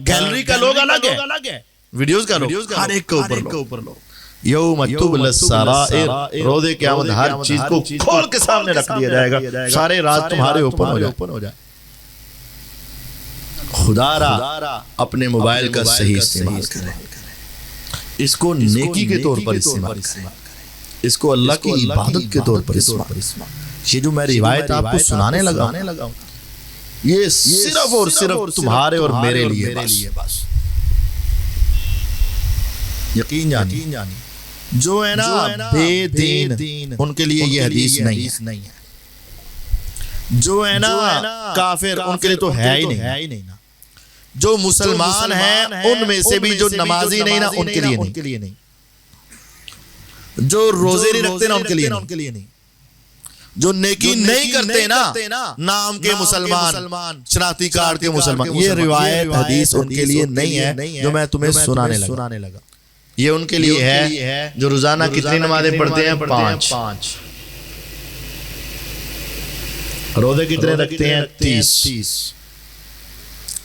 گیلری کا لوگ الگ ہے، ویڈیوز کا لوگ، ہر ایک کے اوپر لوگ. یوم تبلی السرائر، روزے قیامت ہر چیز کو کھول کے سامنے رکھ دیا جائے گا، سارے راز تمہارے اوپن ہو جائے. خدا را اپنے موبائل کا صحیح استعمال کریں، اس کو نیکی کے طور پر استعمال کریں، اس کو اللہ کی عبادت کے طور پر استعمال. یہ جو میں روایت آپ کو سنانے لگا ہوں، یہ صرف اور صرف تمہارے اور میرے لیے بس. یقین جانی جو ہے نا بے دین، ان کے لیے یہ حدیث نہیں ہے. جو ہے نا کافر، ان کے لیے تو ہے ہی نہیں. جو مسلمان ہیں ان میں سے بھی جو نمازی نہیں نا، ان کے لیے نہیں. جو روزے نہیں رکھتے نا، ان کے لیے نہیں. جو نیکی نہیں کرتے نا، نام کے مسلمان، شناختی کارڈ کے مسلمان، یہ روایت حدیث ان کے لیے نہیں ہے جو میں تمہیں سنانے لگا. یہ ان کے لیے ہے جو روزانہ کتنی نمازیں پڑھتے ہیں؟ 5. روزے کتنے رکھتے ہیں؟ 30.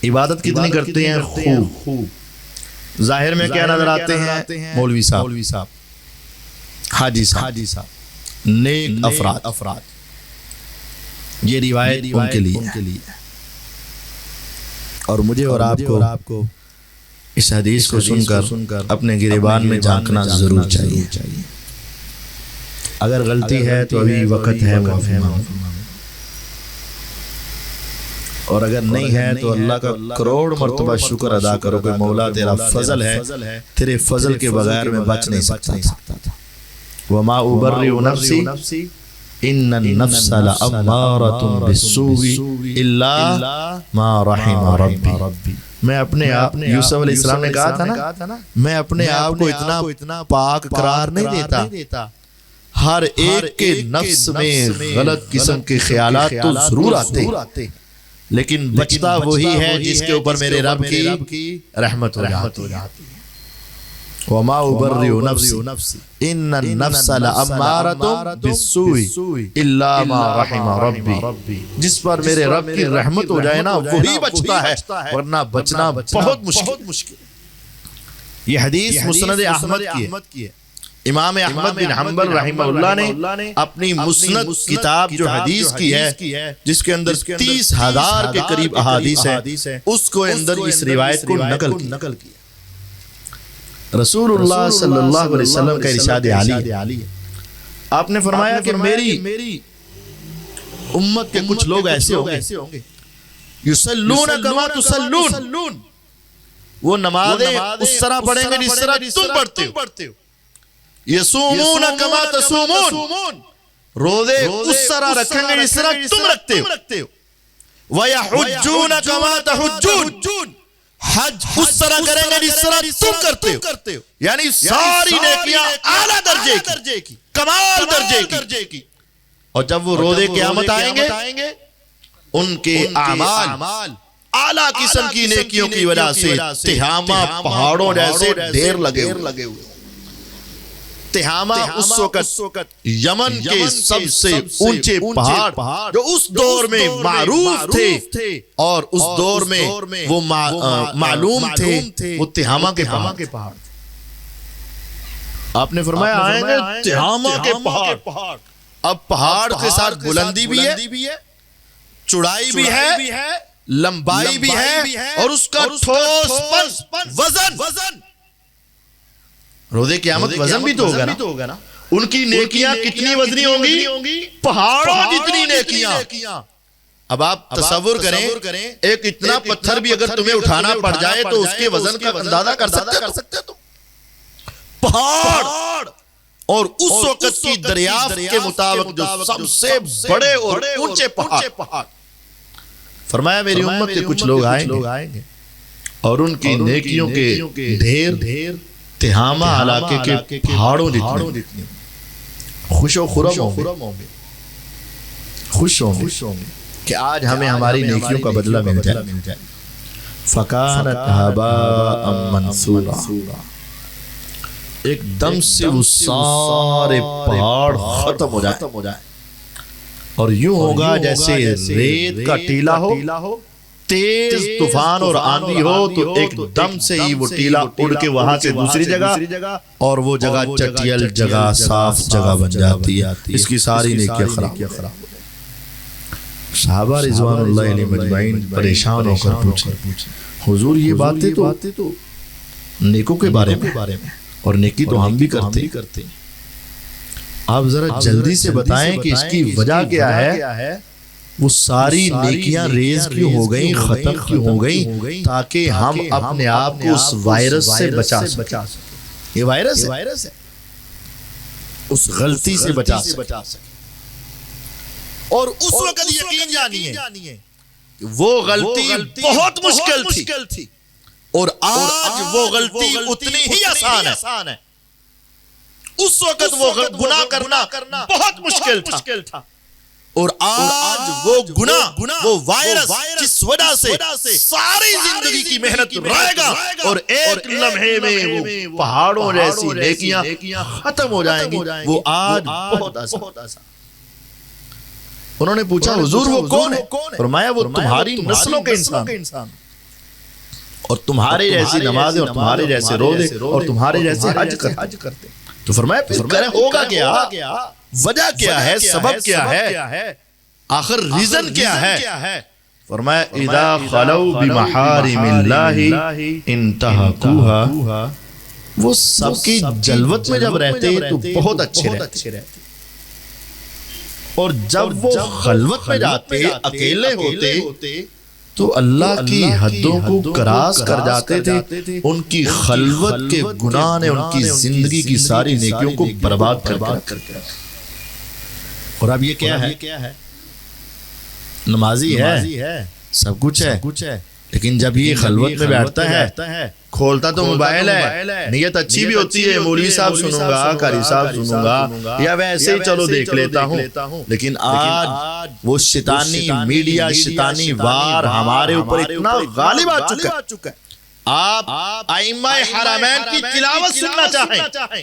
عبادت کتنی کرتے ہیں؟ خوب. ظاہر میں کیا نظر آتے ہیں؟ مولوی صاحب، حاجی صاحب، نیک افراد. یہ روایت ان کے لیے. اور مجھے اور آپ کو اس حدیث کو سن کر اپنے گریبان میں جھانکنا ضرور چاہیے. اگر غلطی ہے تو ابھی وقت ہے معافی مانگنے، اور اگر نہیں ہے تو اللہ کا کروڑ مرتبہ شکر ادا کرو کہ مولا تیرا فضل ہے، تیرے فضل کے بغیر میں بچ نہیں سکتا تھا. وَمَا أُبَرِّئُ نَفْسِي إِنَّ النَّفْسَ لَأَمَّارَةٌ بِالسُّوءِ إِلَّا مَا رَحِمَ رَبِّي. میں اپنے آپ، یوسف علیہ السلام نے کہا تھا نا، میں اپنے آپ کو اتنا پاک قرار نہیں دیتا. ہر ایک کے نفس میں غلط قسم کے خیالات تو ضرور آتے، لیکن بچتا وہی ہے جس کے اوپر میرے رب کی رحمت ہو جاتی ہے. وَمَا أُبَرِّئُ نَفْسِي إِنَّ النَّفْسَ لَأَمَّارَةٌ بِالسُّوءِ إِلَّا مَا رَحِمَ رَبِّي. جس پر میرے رب کی رحمت ہو جائے نا وہی بچتا ہے، ورنہ بچنا بہت مشکل. یہ حدیث مسند احمد کی ہے. امام احمد بن حنبل رحمہ اللہ نے اپنی مسند کتاب جو حدیث کی ہے، جس کے اندر 30,000 کے قریب احادیث ہیں، اس کو اندر اس روایت کو نقل کیا. رسول اللہ صلی اللہ علیہ وسلم کا ارشاد عالی ہے. آپ نے فرمایا کہ میری امت کے کچھ لوگ ایسے ہوں گے یصلون کما تصلون، وہ نمازیں اس طرح پڑھیں گے جس طرح تم پڑھتے ہو. یصومون کما تصومون، روزے اس طرح رکھیں گے جس طرح تم رکھتے ہو. وَيَحُجُّونَ كَمَا تَحُجُّونَ، حج اس طرح کریں گے جس طرح تم کرتے ہو. یعنی ساری نیکیاں اعلیٰ درجے کی، کمال درجے کی. اور جب وہ روزے قیامت آئیں گے، ان کے اعمال اعلیٰ قسم کی نیکیوں کی وجہ سے تہامہ پہاڑوں جیسے ڈھیر لگے ہوئے. تہامہ اس وقت یمن کے سب سے اونچے پہاڑ جو اس دور میں معروف تھے اور اس دور میں وہ معلوم تھے، وہ تہامہ کے پہاڑ. آپ نے فرمایا آئیں گے تہامہ کے پہاڑ. اب پہاڑ کے ساتھ بلندی بھی ہے، چوڑائی بھی ہے، لمبائی بھی ہے اور اس کا ٹھوس پن وزن. روزے قیامت وزن بھی تو ہوگا نا. ان کی نیکیاں کتنی وزنی ہوں گی؟ پہاڑوں جتنی نیکیاں. اب آپ تصور کریں ایک اتنا پتھر بھی اگر تمہیں اٹھانا پڑ جائے تو اس کے وزن کا اندازہ کر سکتے ہو. پہاڑ. اور اس وقت کی دریافت کے مطابق جو سب سے بڑے اور اونچے پہاڑ. فرمایا میری امت کے کچھ لوگ آئیں گے اور ان کی نیکیوں کے ڈھیر تہامہ علاقے کے پہاڑوں جتنے خوش و خرم ہوں گے. خوش ہوں گے کہ آج ہمیں ہماری نیکیوں کا بدلہ مل جائے. فَكَانَتْ هَبَاءً مَنْثُورًا. ایک دم سے وہ سارے پہاڑ ختم ہو جائے اور یوں ہوگا جیسے ریت کا ٹیلا ہو, تیز طوفان اور آندھی ہو تو ایک دم سے ہی وہ ٹیلا اڑ کے وہاں سے دوسری جگہ اور وہ جگہ چٹیل جگہ, صاف جگہ بن جاتی ہے. اس کی ساری نیکیاں خراب ہو جائیں. صحابہ رضوان اللہ علیہ مجمعین پریشان ہو کر پوچھیں حضور یہ باتیں تو نیکوں کے بارے میں اور نیکی تو ہم بھی کرتے ہیں, آپ ذرا جلدی سے بتائیں کہ اس کی وجہ کیا ہے. وہ ساری نیکیاں ریز کیوں ہو گئیں, ختم کیوں ہو گئیں, تاکہ ہم اپنے آپ کو اس وائرس سے بچا سکیں. یہ وائرس ہے, اس غلطی سے بچا سکیں. اور اس وقت یقین جانیے وہ غلطی بہت مشکل تھی اور آج وہ غلطی اتنی ہی آسان ہے. اس وقت وہ گناہ کرنا بہت مشکل تھا اور آج وہ گناہ وہ وائرس جس وجہ سے ساری زندگی کی محنت رائے گا اور ایک لمحے میں وہ پہاڑوں جیسی نیکیاں ختم ہو جائیں گی, وہ آج بہت آسان. انہوں نے پوچھا حضور وہ کون ہے؟ فرمایا وہ تمہاری نسلوں کے انسان اور تمہارے جیسی نمازیں اور تمہارے جیسے روزے اور تمہارے جیسے حج کرتے. تو فرمایا پھر ہوگا کیا, وجہ کیا ہے, سبب کیا ہے, آخر ریزن کیا ہے؟ فرمایا اذا خلوا بمحارم اللہ انتہکوہا. وہ سب کی جلوت میں جب رہتے تو بہت اچھے رہتے اور جب وہ خلوت میں جاتے اکیلے ہوتے تو اللہ کی حدوں کو کراس کر جاتے تھے. ان کی خلوت کے گناہ نے ان کی زندگی کی ساری نیکیوں کو برباد کر کے. اور اب یہ کیا ہے؟ نمازی ہے, سب کچھ ہے, لیکن جب یہ خلوت میں بیٹھتا ہے کھولتا تو موبائل ہے, نیت اچھی بھی ہوتی ہے, مولوی صاحب سنوں گا, قاری صاحب سنوں گا, یا ویسے ہی چلو دیکھ لیتا ہوں, لیکن آج وہ شیطانی میڈیا, شیطانی وار ہمارے اوپر اتنا غالب آ چکا ہے. آپ ائمہ حرمین کی تلاوت سننا چاہیں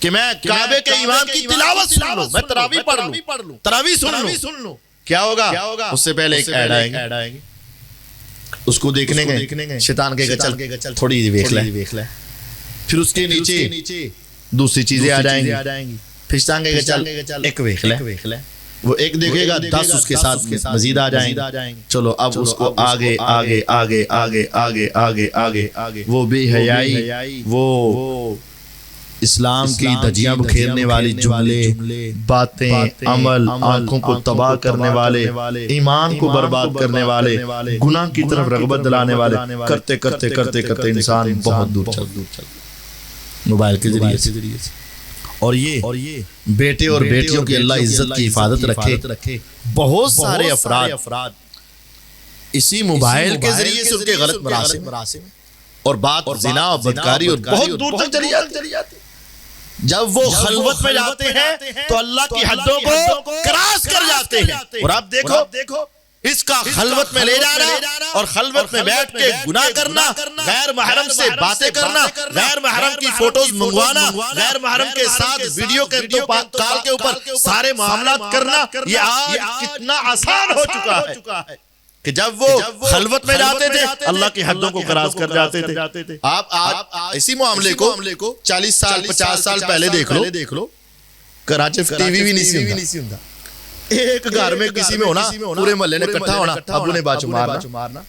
کہ میں کعبے کے امام کی تلاوت سن لوں, میں تراویح پڑھ لوں, تراویح سن لوں, کیا ہوگا؟ اس سے پہلے ایک ایڈ آئے گی, اس کو دیکھنے گے, شیطان کہے گا چل تھوڑی دیکھ لے, پھر اس کے نیچے دوسری چیزیں آ جائیں گی, پھر شیطان کہے گا چل ایک دیکھ لے, وہ ایک دیکھے گا 10 اس کے ساتھ مزید آ جائیں گے. چلو اب اس کو آگے آگے آگے آگے آگے آگے آگے وہ بے حیائی, وہ اسلام کی دھجیاں بکھیرنے والی جملے, باتیں, عمل, آنکھوں کو تباہ کرنے والے, ایمان کو برباد کرنے والے, گناہ کی طرف رغبت دلانے والے, کرتے کرتے کرتے کرتے انسان بہت دور چل موبائل کے ذریعے سے. اور یہ بیٹے اور بیٹیوں کی اللہ عزت کی حفاظت رکھے. بہت سارے افراد اسی موبائل کے ذریعے سے ان کے غلط مراسم اور بات زنا اور بدکاری اور بہت دور تک چلی جاتی. جب وہ خلوت میں جاتے ہیں تو اللہ کی حدوں کو کراس کر جاتے ہیں. اور آپ دیکھو اس کا خلوت میں لے جانا اور خلوت میں بیٹھ کے گناہ کرنا, غیر محرم سے باتیں کرنا, غیر محرم کی فوٹوز منگوانا, غیر محرم کے ساتھ ویڈیو کے کال کے اوپر سارے معاملات کرنا, یہ آج کتنا آسان ہو چکا ہے کہ جب وہ خلوت میں جاتے تھے اللہ کی حدوں کو کراس کر جاتے تھے. آپ آج اسی معاملے کو 40 سال 50 سال پہلے دیکھ لو, کراچی ٹی وی بھی نہیں سنتا, ایک گھر میں کسی میں ہونا، پورے محلے نے اکٹھا ہونا، ابو نے باچو مارنا.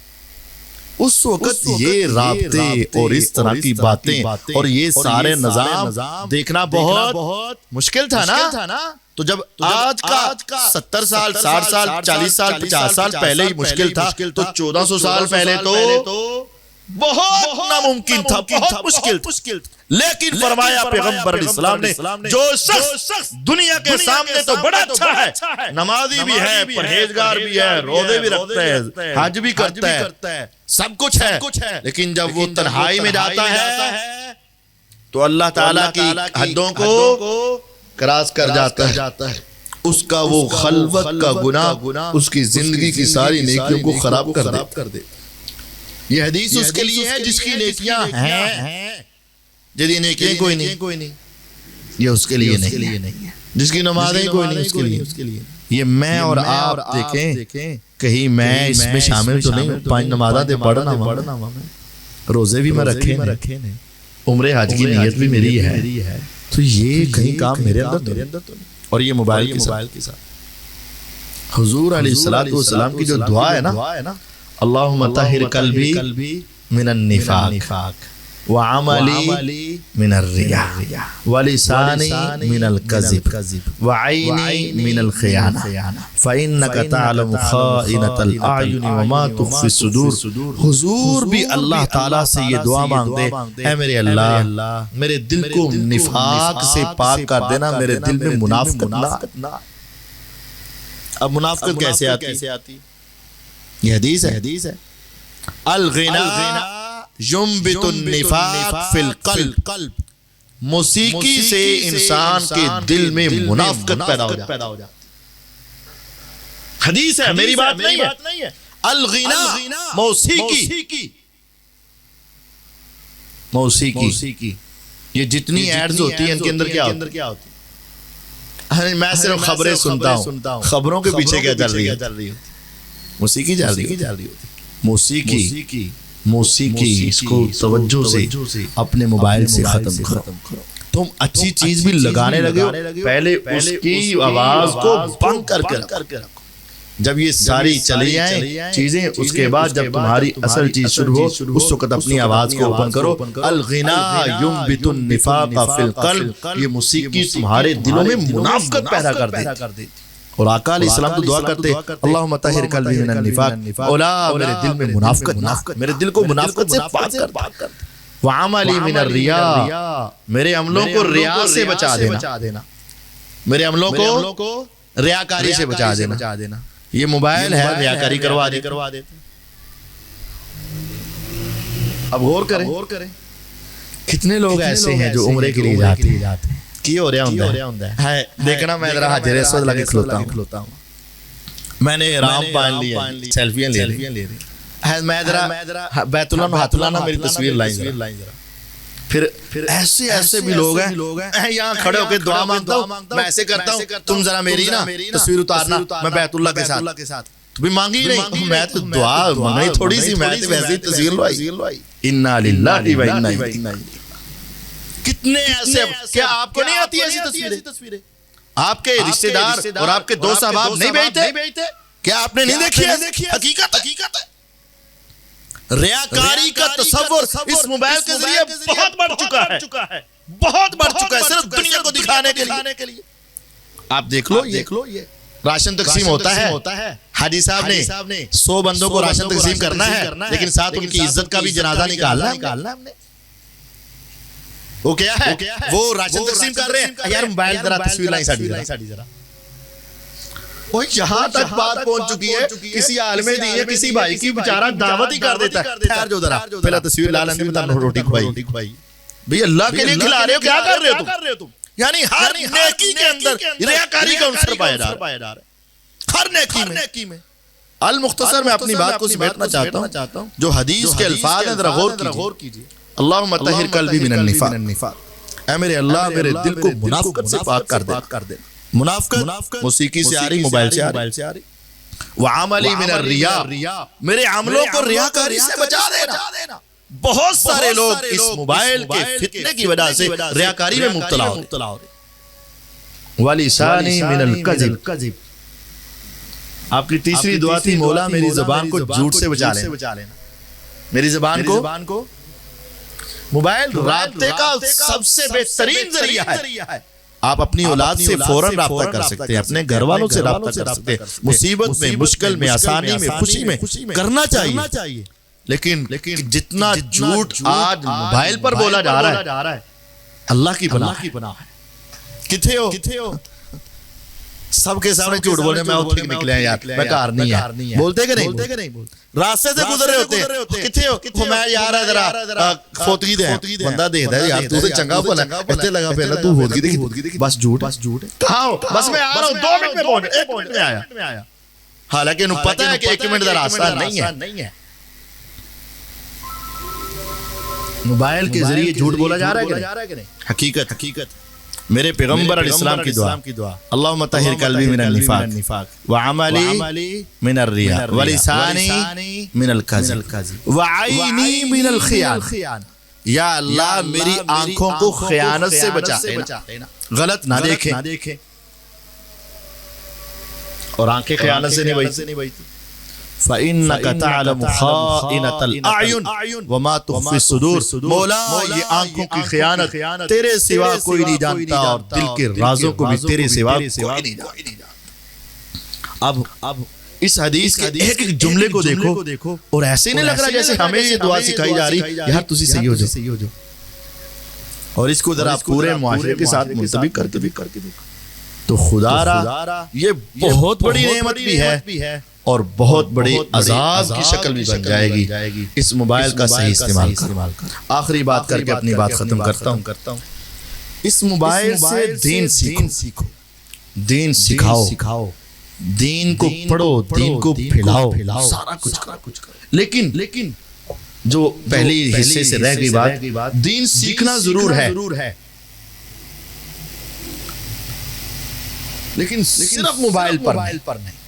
اس وقت یہ رابطے اور اس طرح کی باتیں اور یہ سارے نظام دیکھنا بہت مشکل تھا نا. تو جب آج کا 70 سال 60 سال 40 سال 50 سال پہلے ہی مشکل تھا، تو 1400 سال پہلے تو بہت ناممکن تھا، بہت مشکل تھا. لیکن فرمایا پیغمبر علیہ السلام نے جو شخص دنیا کے سامنے تو بڑا اچھا ہے، نمازی بھی ہے، پرہیزگار بھی ہے، روزے بھی رکھتا ہے، حج بھی کرتا ہے، سب کچھ ہے، لیکن جب وہ تنہائی میں جاتا ہے تو اللہ تعالیٰ کی حدوں کو کراس کر جاتا ہے. اس کا وہ خلوت کا گناہ اس کی زندگی کی ساری نیکیوں کو خراب کر دے. یہ حدیث اس کے لیے ہے جس کی نیکیاں ہیں، جدی نیکیاں کوئی نہیں، یہ اس کے لیے نہیں ہے. جس کی نمازیں کوئی نہیں، اس کے لیے. یہ میں اور آپ دیکھیں کہیں میں اس میں شامل تو نہیں ہوں. 5 نمازیں دے پڑھنا، روزے بھی میں رکھے نہیں، عمرہ حج کی نیت بھی میری ہے. تو یہ کہیں کام میرے اندر تو نہیں. اور یہ موبائل کے ساتھ حضور علیہ السلام کی جو دعا ہے نا، اللہم طہر قلبی من النفاق وعملی من الریاء ولسانی من الکذب وعینی من الخیانہ فإنک تعلم خائنۃ الاعین وما تخفی الصدور. حضور بھی اللہ تعالیٰ سے یہ دعا مانگتے، اے میرے اللہ میرے دل کو نفاق سے پاک کر دینا، میرے دل میں منافقت نہ. اب منافقت کیسے آتی؟ یہ حدیث ہے الغنا ينبت النفاق فی القلب. موسیقی سے انسان کے دل میں منافقت پیدا ہو جاتی. حدیث ہے، میری بات نہیں ہے. الغنا موسیقی یہ جتنی ایڈز ہوتی ہیں ان کے اندر کیا ہوتی ہے؟ میں صرف خبریں سنتا ہوں، خبروں کے پیچھے کیا چل رہی ہے؟ موسیقی چل رہی ہوتی. موسیقی اس کو توجہ سے اپنے موبائل سے ختم کرو. تم اچھی چیز بھی لگانے لگے ہو، پہلے اس کی آواز کو بند کر کے رکھو. جب یہ ساری چلی جائیں چیزیں، اس کے بعد جب تمہاری اصل چیز شروع ہو، اس وقت اپنی آواز کو اوپن کرو. الغنا ينبت النفاق فی القلب. یہ موسیقی تمہارے دلوں میں منافقت پیدا کر دیتی. اور آقا علیہ السلام تو دعا کرتے، اللہم طہر قلبی من النفاق، اولا میرے دل میں منافقت، میرے دل کو منافقت سے پاک کر. وعملی من الریاء، میرے عملوں کو ریاء سے بچا دینا، میرے عملوں کو ریاکاری سے بچا دینا. یہ موبائل ہے، ریاکاری کروا دیتے. اب غور کریں کتنے لوگ ایسے ہیں جو عمرے کے لیے جاتے ہیں. کی ہو رہا ہوں ہے دیکھنا، میں ذرا حجر اسود لگے کھلوتا ہوں، میں نے رام پہن لیا، سیلفیاں لے رہی ہے، میں ذرا بیت اللہ میں ہاتھ لانا، میری تصویر لائیں ذرا. پھر ایسے بھی لوگ ہیں یہاں کھڑے ہو کے دعا مانگتا ہوں، میں ایسے کرتا ہوں، تم ذرا میری نا تصویر اتارنا، میں بیت اللہ کے ساتھ. تو بھی مانگی نہیں، میں تو دعا مانگنی تھوڑی سی، میں تو ویسے ہی تصویر لوائی. انا للہ و انا الیہ. کتنے ایسے، کیا آپ کو نہیں آتی ایسی تصویریں؟ آپ کے رشتہ دار اور آپ کے دوست احباب نہیں بھیجتے؟ کیا آپ نے نہیں دیکھی ہے؟ حقیقت ہے. ریاکاری کا تصور اس موبائل کے ذریعے بہت بڑھ چکا ہے، صرف دنیا کو دکھانے کے لیے. آپ دیکھ لو یہ راشن تقسیم ہوتا ہے، حاجی صاحب نے 100 بندوں کو راشن تقسیم کرنا ہے، لیکن ساتھ ان کی عزت کا بھی جنازہ نکالنا ہم نے. وہ کیا ہے؟ وہ راشن تقسیم کر رہے ہیں، یار موبائل ذرا تصویر لائیں ساڑی ذرا. وہ یہاں تک بات پہنچ چکی ہے، کسی عالم دین یا کسی بھائی کی بیچارہ دعوت ہی کر دیتا ہے، ٹھہر جو ذرا پہلا تصویر لا لیں میں روٹی کھوائی. بھئی اللہ کے لیے کھلا رہے ہو، کیا کر رہے ہو تم؟ یعنی ہر نیکی کے اندر ریاکاری کا عنصر پایا جا رہا ہے، ہر نیکی میں. المختصر میں اپنی بات کو سمیٹنا چاہتا ہوں، جو حدیث کے الفاظ ہیں ذرا غور کیجئے. اللہم طہر قلبی من النفاق، اے میرے اللہ میرے دل کو منافقت سے پاک کر دے. منافقت موسیقی سے آ رہی، موبائل سے آ رہی. وعملی من الریاء، میرے عملوں کو ریاکاری سے بچا دینا. بہت سارے لوگ اس موبائل کے فتنے کی وجہ سے ریاکاری میں مبتلا ہو رہے. ولسانی من الکذب، آپ کی تیسری دعا تھی مولا میری زبان کو جھوٹ سے بچا لینا، میری زبان کو موبائل رابطے کا سب سے بہترین ذریعہ ہے، آپ اپنی اولاد سے فوراً رابطہ کر سکتے ہیں، اپنے گھر والوں سے رابطہ کر سکتے ہیں، مصیبت میں، مشکل میں، آسانی میں، خوشی میں کرنا چاہیے، لیکن جتنا جھوٹ آج موبائل پر بولا جا رہا ہے اللہ کی پناہ ہے۔ کتھے ہو سب کے سامنے جھوٹ بولنے میں ٹھیک نکلے ہیں یار، میں کار نہیں ہے، بولتے کہ نہیں؟ راستے سے گزر رہے ہوتے ہیں، کتھے ہو میں یار ہے ذرا فوتگی دے، بندہ دے دے یار تو سے چنگا بولا ایسے لگا پہلا تو فوتگی دیکھی، بس جھوٹ کہاں ہو؟ بس میں آ رہا ہوں 2 منٹ میں پہنچ، 1 منٹ میں آیا، حالانکہ انہوں پتہ ہے کہ 1 منٹ کا راستہ نہیں ہے۔ موبائل کے ذریعے جھوٹ بولا جا رہا ہے کہ نہیں؟ حقیقت میرے پیغمبر علیہ السلام کی دعا، اللہم طہر قلبی من النفاق وعملی من الریاء ولسانی من الکذب وعینی من الخیانہ، یا اللہ میری آنکھوں کو خیانت سے بچا لینا، غلط نہ دیکھیں، اور آنکھیں خیانت سے نہیں بچتی، فَإِنَّكَ تَعْلَمُ خَائِنَةَ الْأَعْيُنِ وَمَا تُخْفِي الصُّدُورِ، مولا یہ آنکھوں کی خیانت تیرے سوا کوئی نہیں جانتا، اور دل کے رازوں کو بھی تیرے سوا کوئی نہیں جانتا۔ اب اس حدیث کے ایک جملے کو دیکھو اور ایسے نہیں لگ رہا جیسے ہمیں یہ دعا سکھائی جا رہی یار تسی صحیح ہو جاؤ، اور اس کو ذرا پورے معاشرے کے ساتھ منطبق کر کے دیکھو تو خدا را یہ بہت بڑی نعمت بھی ہے اور بہت بڑی عذاب کی شکل بھی بن جائے گی اس موبائل کا صحیح استعمال کر۔ آخری بات کر کے اپنی بات ختم کرتا ہوں، اس موبائل سے دین سیکھو، دین سکھاؤ، دین کو پڑھو، دین کو پھیلاؤ، سارا کچھ کرو، لیکن جو پہلی حصے سے رہ گئی بات، دین سیکھنا ضرور ہے لیکن صرف موبائل پر نہیں،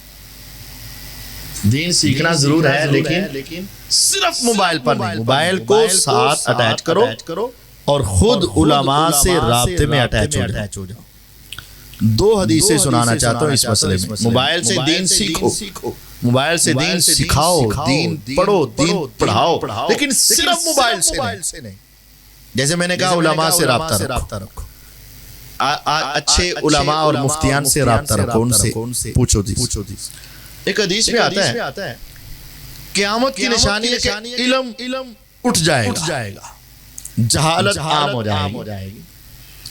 دین سیکھنا ضرور ہے لیکن صرف موبائل پر نہیں، موبائل کو ساتھ اٹیچ کرو اور خود علماء سے رابطے میں اٹیچ ہو جاؤ۔ 2 حدیثیں سنانا چاہتا ہوں اس مسئلے میں، موبائل سے دین سیکھو، موبائل سے دین سکھاؤ، دین پڑھو، دین پڑھاؤ، لیکن صرف موبائل سے نہیں۔ جیسے میں نے کہا علماء سے رابطہ رکھو، اچھے علماء اور مفتیان سے رابطہ رکھو، ان سے پوچھو دیس۔ ایک حدیث میں آتا ہے قیامت کی نشانی ہے کہ علم اٹھ جائے گا، جہالت عام ہو جائے گی،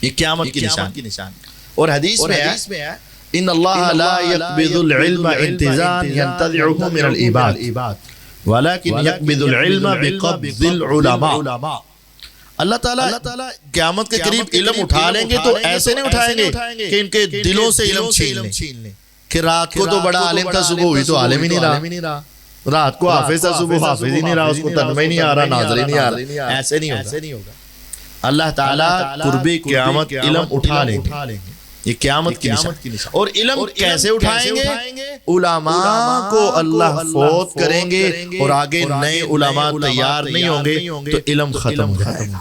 یہ قیامت کی نشانی۔ اور حدیث میں ہے ان اللہ لا يقبض العلم انتزاعا ينتزعه من العباد ولكن يقبض العلم بقبض العلماء، اللہ تعالیٰ قیامت کے قریب علم اٹھا لیں گے تو ایسے نہیں اٹھائیں گے کہ ان کے دلوں سے علم چھین لیں، کہ رات کو تو بڑا عالم تھا صبح ہوئی تو عالم ہی نہیں رہا، رات کو حافظ تھا صبح حافظ ہی نہیں رہا، اس کو تنمہ ہی نہیں آ رہا، ناظر ہی نہیں آ رہا، ایسے نہیں ہوگا۔ اللہ تعالیٰ قرب قیامت علم اٹھا لیں گے، یہ قیامت کی نشانی۔ اور علم کیسے اٹھائیں گے؟ علماء کو اللہ فوت کریں گے اور آگے نئے علماء تیار نہیں ہوں گے تو علم ختم ہو جائے گا۔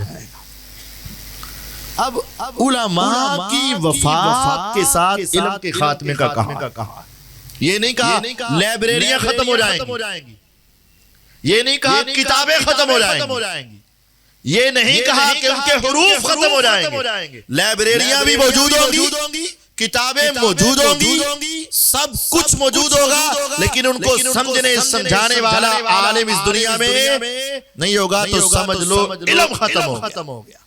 اب علماء کی وفات کے ساتھ علم کے خاتمے کا کہا، یہ نہیں کہا لائبریریاں ختم ہو جائیں گی، یہ نہیں کہا کتابیں ختم ہو جائیں گی، یہ نہیں کہا کہ ان کے حروف ختم ہو جائیں گے، لائبریریاں بھی موجود ہوں گی، کتابیں موجود ہوں گی، سب کچھ موجود ہوگا، لیکن ان کو سمجھانے والا عالم اس دنیا میں نہیں ہوگا تو سمجھ لو علم ختم ہو گیا۔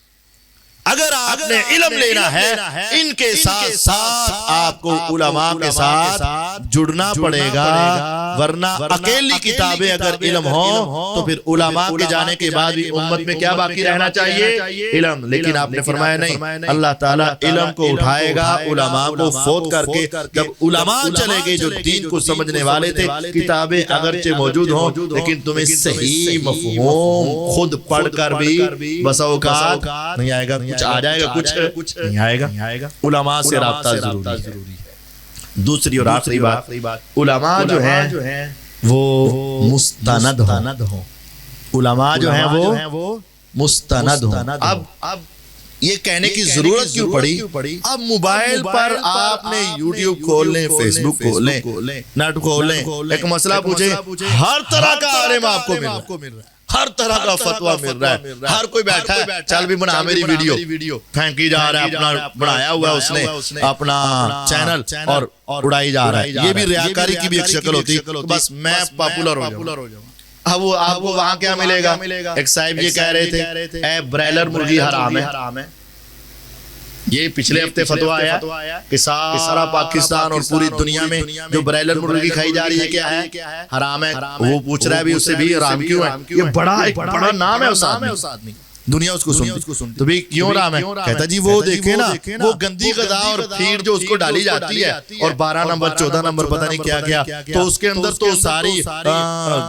اگر آپ نے علم لینا ہے ان کے ساتھ ساتھ آپ کو علماء کے ساتھ جڑنا پڑے گا، ورنہ اکیلی کتابیں اگر علم ہوں تو پھر علماء کے جانے کے بعد بھی امت میں کیا باقی رہنا چاہیے؟ علم۔ لیکن آپ نے فرمایا نہیں، اللہ تعالیٰ علم کو اٹھائے گا علماء کو فوت کر کے، جب علماء چلے گئے جو دین کو سمجھنے والے تھے، کتابیں اگرچہ موجود ہوں لیکن تمہیں صحیح مفہوم خود پڑھ کر بھی بس اوقات نہیں آئے گا، کچھ آ جائے گا کچھ نہیں آئے گا۔ علماء سے رابطہ ضروری ہے۔ دوسری اور آخری بات، علماء جو ہیں وہ مستند ہوں، علماء جو ہیں وہ مستند ہوں۔ اب یہ کہنے کی ضرورت کیوں پڑی؟ اب موبائل پر آپ نے یوٹیوب کھول لیں، فیس بک کھول لیں، نیٹ کھول لیں، ایک مسئلہ پوچھے، ہر طرح کا عالم آپ کو مل رہا ہے، ہر طرح کا فتویٰ مل رہا ہے، ہر کوئی بیٹھا ہے چل بھی بنا میری ویڈیو، پھینکی جا رہا ہے، اپنا بنایا ہوا ہے اس نے اپنا چینل اور اڑائی جا رہا ہے۔ یہ بھی ریاکاری کی بھی ایک شکل ہوتی ہے، بس میں پاپولر ہو جاؤں۔ اب وہ آپ کو وہاں کیا ملے گا؟ ایک صاحب یہ کہہ رہے تھے اے برائلر مرغی حرام ہے۔ یہ پچھلے ہفتے فتویٰ آیا کہ سارا پاکستان اور پوری دنیا میں جو برائلر مرغی کھائی جا رہی ہے کیا ہے؟ حرام ہے۔ وہ پوچھ رہا ہے بھی اس سے بھی حرام کیوں ہے؟ یہ بڑا نام ہے اس آدمی، دنیا اس کو سنتی، تو بھی کیوں حرام ہے؟ کہتا جی وہ دیکھیں نا، وہ گندی غذا اور فیڈ جو اس کو ڈالی جاتی ہے، اور 12 نمبر 14 نمبر پتہ نہیں کیا کیا، تو اس کے اندر تو ساری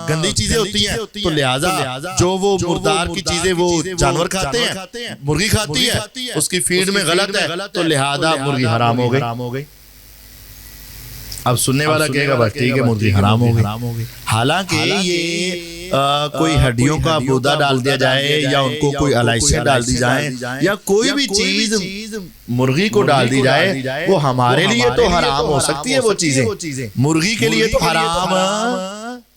گندی چیزیں ہوتی ہیں، تو لہٰذا جو وہ مردار کی چیزیں وہ جانور کھاتے ہیں، مرغی کھاتی ہے، اس کی فیڈ میں غلط ہے، تو لہٰذا مرغی حرام ہو گئی۔ اب سننے والا کہے گا بس ٹھیک ہے مرغی حرام ہو گئی، حالانکہ یہ کوئی ہڈیوں کا بودا ڈال دیا جائے، یا ان کو کوئی علائشیں ڈال دی جائیں، یا کوئی بھی چیز مرغی کو ڈال دی جائے، وہ ہمارے لیے تو حرام ہو سکتی ہے وہ چیزیں، مرغی کے لیے تو حرام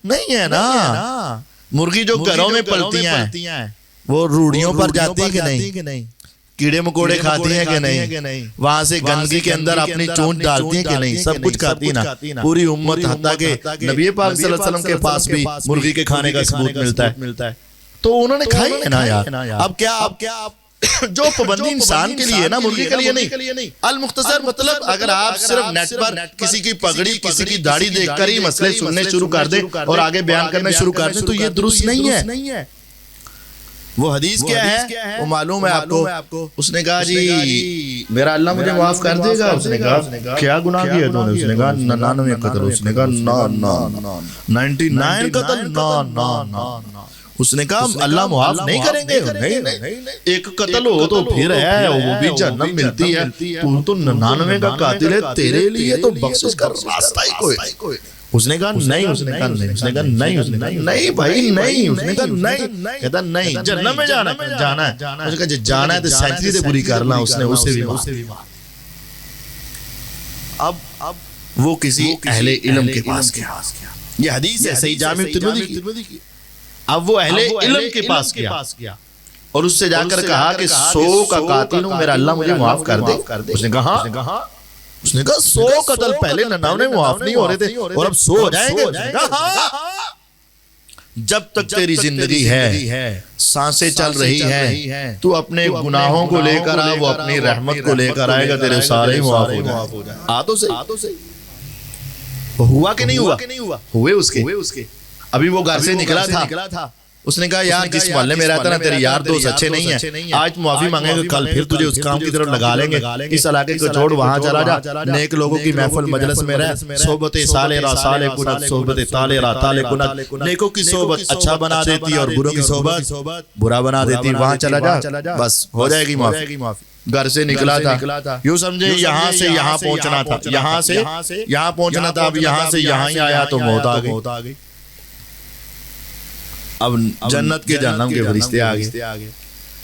نہیں ہے نا۔ مرغی جو گھروں میں پلتی ہیں وہ روڑیوں پر جاتی ہیں کہ نہیں؟ کیڑے مکوڑے کھاتی ہیں کہ نہیں؟ وہاں سے گندگی کے اندر اپنی چونچ ڈالتی ہیں کہ نہیں؟ سب کچھ کھاتی نا پوری امت، حتیٰ کہ نبی پاک صلی اللہ علیہ وسلم کے پاس بھی مرغی کے کھانے کا ثبوت ملتا ہے، تو انہوں نے کھائی ہے نا یار۔ اب کیا جو پابندی انسان کے لیے نا، مرغی کے لیے نہیں۔ المختصر مطلب اگر آپ صرف نیٹ پر کسی کی پگڑی، کسی کی داڑھی دیکھ کر ہی مسئلے سننے شروع کر دیں اور آگے بیان کرنے شروع کر دیں، تو یہ درست نہیں ہے۔ وہ حدیث کیا ہے وہ معلوم ہے آپ کو؟ اس نے کہا جی میرا اللہ مجھے معاف کر دے گا۔ اس نے کہا کیا گناہ کیا تو نے؟ اس نے کہا 99 قتل۔ اس نے کہا 99 قتل، اس نے کہا اللہ معاف نہیں کریں گے؟ نہیں، ایک قتل ہو تو پھر ہے، وہ بھی جہنم ملتی ہے، تو 99 کا قاتل ہے، تیرے لیے تو بخشش کا راستہ ہی کوئی۔ اس نے کہا نہیں، اس نے کہا نہیں، اس نے کہا نہیں، نہیں بھائی نہیں، اس نے کہا نہیں، کہتا نہیں جنت میں جانا ہے۔ اس نے کہا جانا ہے تو سینچری سے پوری کرنا، اس نے اسے بھی مار۔ اب وہ کسی اہل علم کے پاس گیا، یہ حدیث ہے صحیح جامع ترمذی کی۔ اب وہ اہل علم کے پاس گیا اور اس سے جا کر کہا کہ 100 کا قاتل ہوں، میرا اللہ مجھے معاف کر دے۔ اس نے کہا 100 قتل پہلے 99 معاف نہیں ہو رہے تھے اور اب 100 ہو جائیں گے؟ جب تک تیری زندگی ہے، سانسیں چل رہی ہیں، تو اپنے گناہوں کو لے کر آ، وہ اپنی رحمت کو لے کر آئے گا، تیرے سارے معاف ہو جائیں۔ آ تو صحیح، ہوا کہ نہیں ہوا؟ ہوئے اس کے۔ ابھی وہ گھر سے نکلا تھا، اس نے کہا یار جس محلے میں رہتا نا تیرے یار دوست اچھے نہیں ہیں، آج معافی مانگے گا، کل پھر تجھے اس کام کی طرف لگا لیں گے، اس علاقے کو چھوڑ وہاں چلا جا، نیک لوگوں کی محفل مجلس میں رہ، صحبت صالح صالح کنت، صحبت طالع کنت، نیکوں کی صحبت اچھا بنا دیتی اور بروں کی صحبت برا بنا دیتی، وہاں چلا جا، بس ہو جائے گی معافی۔ گھر سے نکلا تھا، یوں سمجھے یہاں سے یہاں پہنچنا تھا، یہاں سے یہاں پہنچنا تھا، اب یہاں سے یہاں ہی آیا تو موت آ گئی۔ اب جنت کے جہنم کے فرشتے آگے،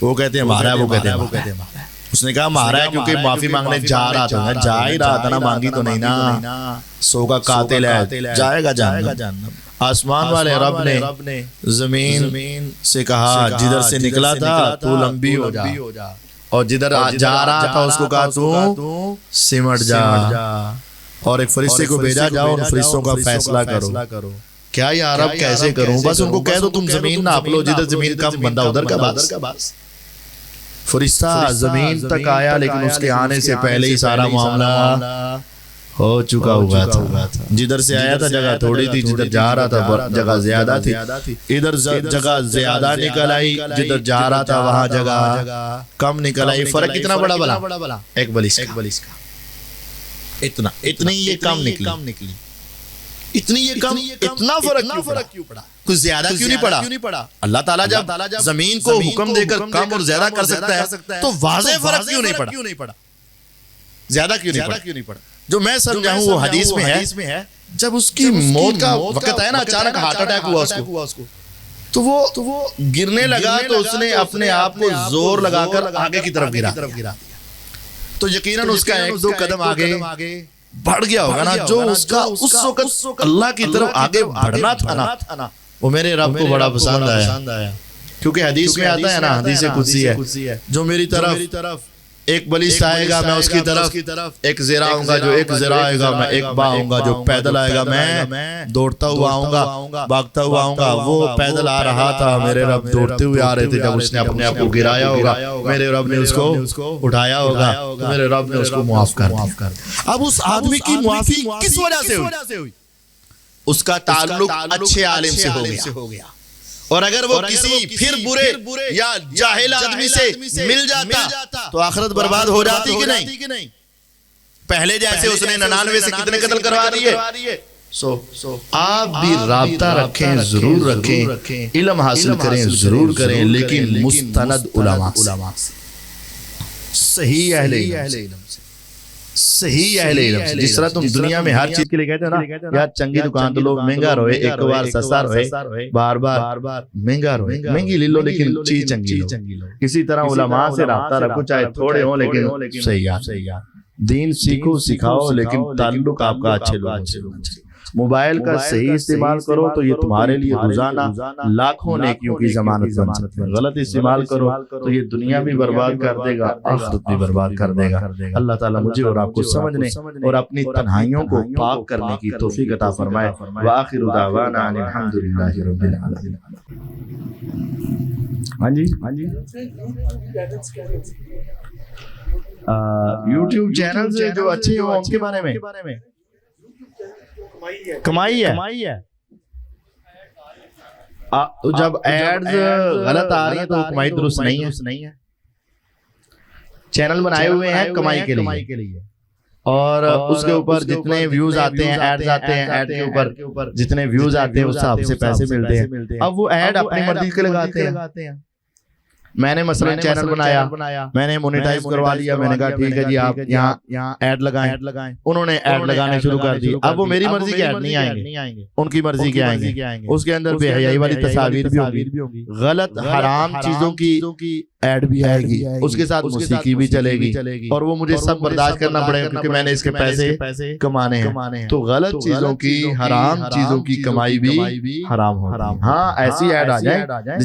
وہ کہتے ہیں مارا ہے، وہ کہتے ہیں مارا ہے۔ اس نے کہا مارا ہے کیونکہ معافی مانگنے جا رہا تھا، جا ہی رہا تھا نا، مانگی تو نہیں نا، 100 کا قاتل ہے، جائے گا جہنم۔ آسمان والے رب نے زمین سے کہا جدھر سے نکلا تھا تو لمبی ہو جا، اور جدھر جا رہا تھا اس کو کہا تو سمٹ جا، اور ایک فرشتے کو بھیجا، جاؤ ان فرشتوں کا فیصلہ کرو۔ کیا یار اب کیسے کروں؟ بس ان کو کہہ دو تم زمین ناپ لو، جدھر زمین کم بندہ ادھر کا بس۔ فرشتہ زمین تک آیا، لیکن اس کے آنے سے پہلے ہی سارا معاملہ ہو چکا ہوا تھا۔ جدھر سے آیا تھا جگہ تھوڑی تھی، جدھر جا رہا تھا جگہ زیادہ تھی، ادھر جگہ زیادہ نکل آئی، جدھر جا رہا تھا وہاں جگہ کم نکل آئی۔ فرق کتنا بڑا بلا؟ ایک بلس کا، اتنی یہ کم نکلی، اتنی یہ کم، اتنا فرق کیوں پڑا؟ کچھ زیادہ کیوں نہیں پڑا؟ اللہ تعالیٰ جب زمین کو حکم دے کر کم اور زیادہ کر سکتا ہے تو واضح فرق کیوں نہیں پڑا؟ زیادہ کیوں نہیں پڑا؟ جو میں سمجھا ہوں وہ حدیث میں ہے، جب اس کی موت کا وقت آیا نا، اچانک ہارٹ اٹیک ہوا اس کو، تو وہ گرنے لگا تو اس نے اپنے آپ کو زور لگا کر آگے کی طرف گرا، تو یقیناً اس کا ایک دو قدم آگے بڑھ گیا ہوگا نا. جو اس کا اس وقت اللہ کی طرف آگے بڑھنا تھا نا، وہ میرے رب کو بڑا پسند آیا. کیونکہ حدیث میں آتا ہے نا، حدیث قدسی ہے، جو میری طرف ایک بلش آئے گا میں اس کی طرف ایک زرا آؤں گا، جو ایک زرا آئے گا میں ایک با آؤں گا، جو پیدل آئے گا میں دوڑتا ہوا آؤں گا، بھاگتا ہوا آؤں گا. وہ پیدل آ رہا تھا، میرے رب دوڑتے ہوئے آ رہے تھے. جب اس نے اپنے آپ کو گرایا ہوگا میرے رب نے اس کو اٹھایا ہوگا، میرے رب نے اس کو معاف کر دیا. اب اس آدمی کی معافی کس وجہ سے ہوئی؟ اس کا تعلق اچھے عالم سے ہو گیا. اور اگر وہ کسی پھر برے یا جاہل آدمی سے مل جاتا تو آخرت برباد ہو جاتی کہ نہیں؟ پہلے جیسے اس نے 99 سے کتنے قتل کروا دیے. آپ بھی رابطہ رکھیں، ضرور رکھیں، علم حاصل کریں ضرور کریں، لیکن مستند علماء سے، صحیح اہل علم سے، صحیح اہل علم سے. جس طرح تم دنیا میں ہر چیز کے لیے کہتے ہیں نا، یار چنگی دکان تو لوگ مہنگا روئے، ایک بار سستا روئے، بار بار مہنگا روئے، مہنگی لے لو لیکن چیز چنگی لو. اسی طرح علماء سے رابطہ رکھو، چاہے تھوڑے ہوں لیکن صحیح. دین سیکھو سکھاؤ، لیکن تعلق آپ کا اچھے لوگوں سے ہونا چاہیے. موبائل کا صحیح استعمال کرو تو یہ تمہارے لیے روزانہ لاکھوں نیکیوں کی ضمانت بن سکتی ہے. غلط استعمال کرو تو یہ دنیا بھی برباد کر دے گا، آخرت بھی برباد کر دے گا. اللہ تعالیٰ مجھے اور آپ کو سمجھنے اور اپنی تنہائیوں کو پاک کرنے کی توفیق عطا فرمائے. وآخر دعوانا ان الحمدللہ رب العالمین. ہاں جی یوٹیوب چینل سے جو اچھے ہوں ان کے بارے میں کمائی ہے. جب ایڈز غلط آ رہی ہیں تو کمائی درست نہیں ہے. چینل بنائے ہوئے ہیں کمائی کے لیے، اور اس کے اوپر جتنے ویوز آتے ہیں، ایڈز آتے ہیں، ایڈ کے اوپر جتنے ویوز آتے ہیں اس حساب سے پیسے ملتے ہیں. اب وہ ایڈ اپنی مرضی کے لگاتے ہیں. میں نے مثلا چینل بنایا، میں نے مونیٹائز کروا لیا، میں نے کہا ٹھیک ہے جی آپ یہاں ایڈ لگائیں. انہوں نے ایڈ لگانے شروع کر دی. اب وہ میری مرضی کے ایڈ نہیں آئیں گے، ان کی مرضی کے آئیں گے. اس کے اندر بے حیائی والی تصاویر بھی ہوگی، غلط حرام چیزوں کی ایڈ بھی آئے گی، اس کے ساتھ موسیقی بھی چلے گی، اور وہ مجھے سب برداشت کرنا پڑے گا کیونکہ میں نے اس کے پیسے کمانے ہیں. تو غلط چیزوں کی، حرام چیزوں کی کمائی بھی حرام ہو. ہاں ایسی ایڈ آ جائے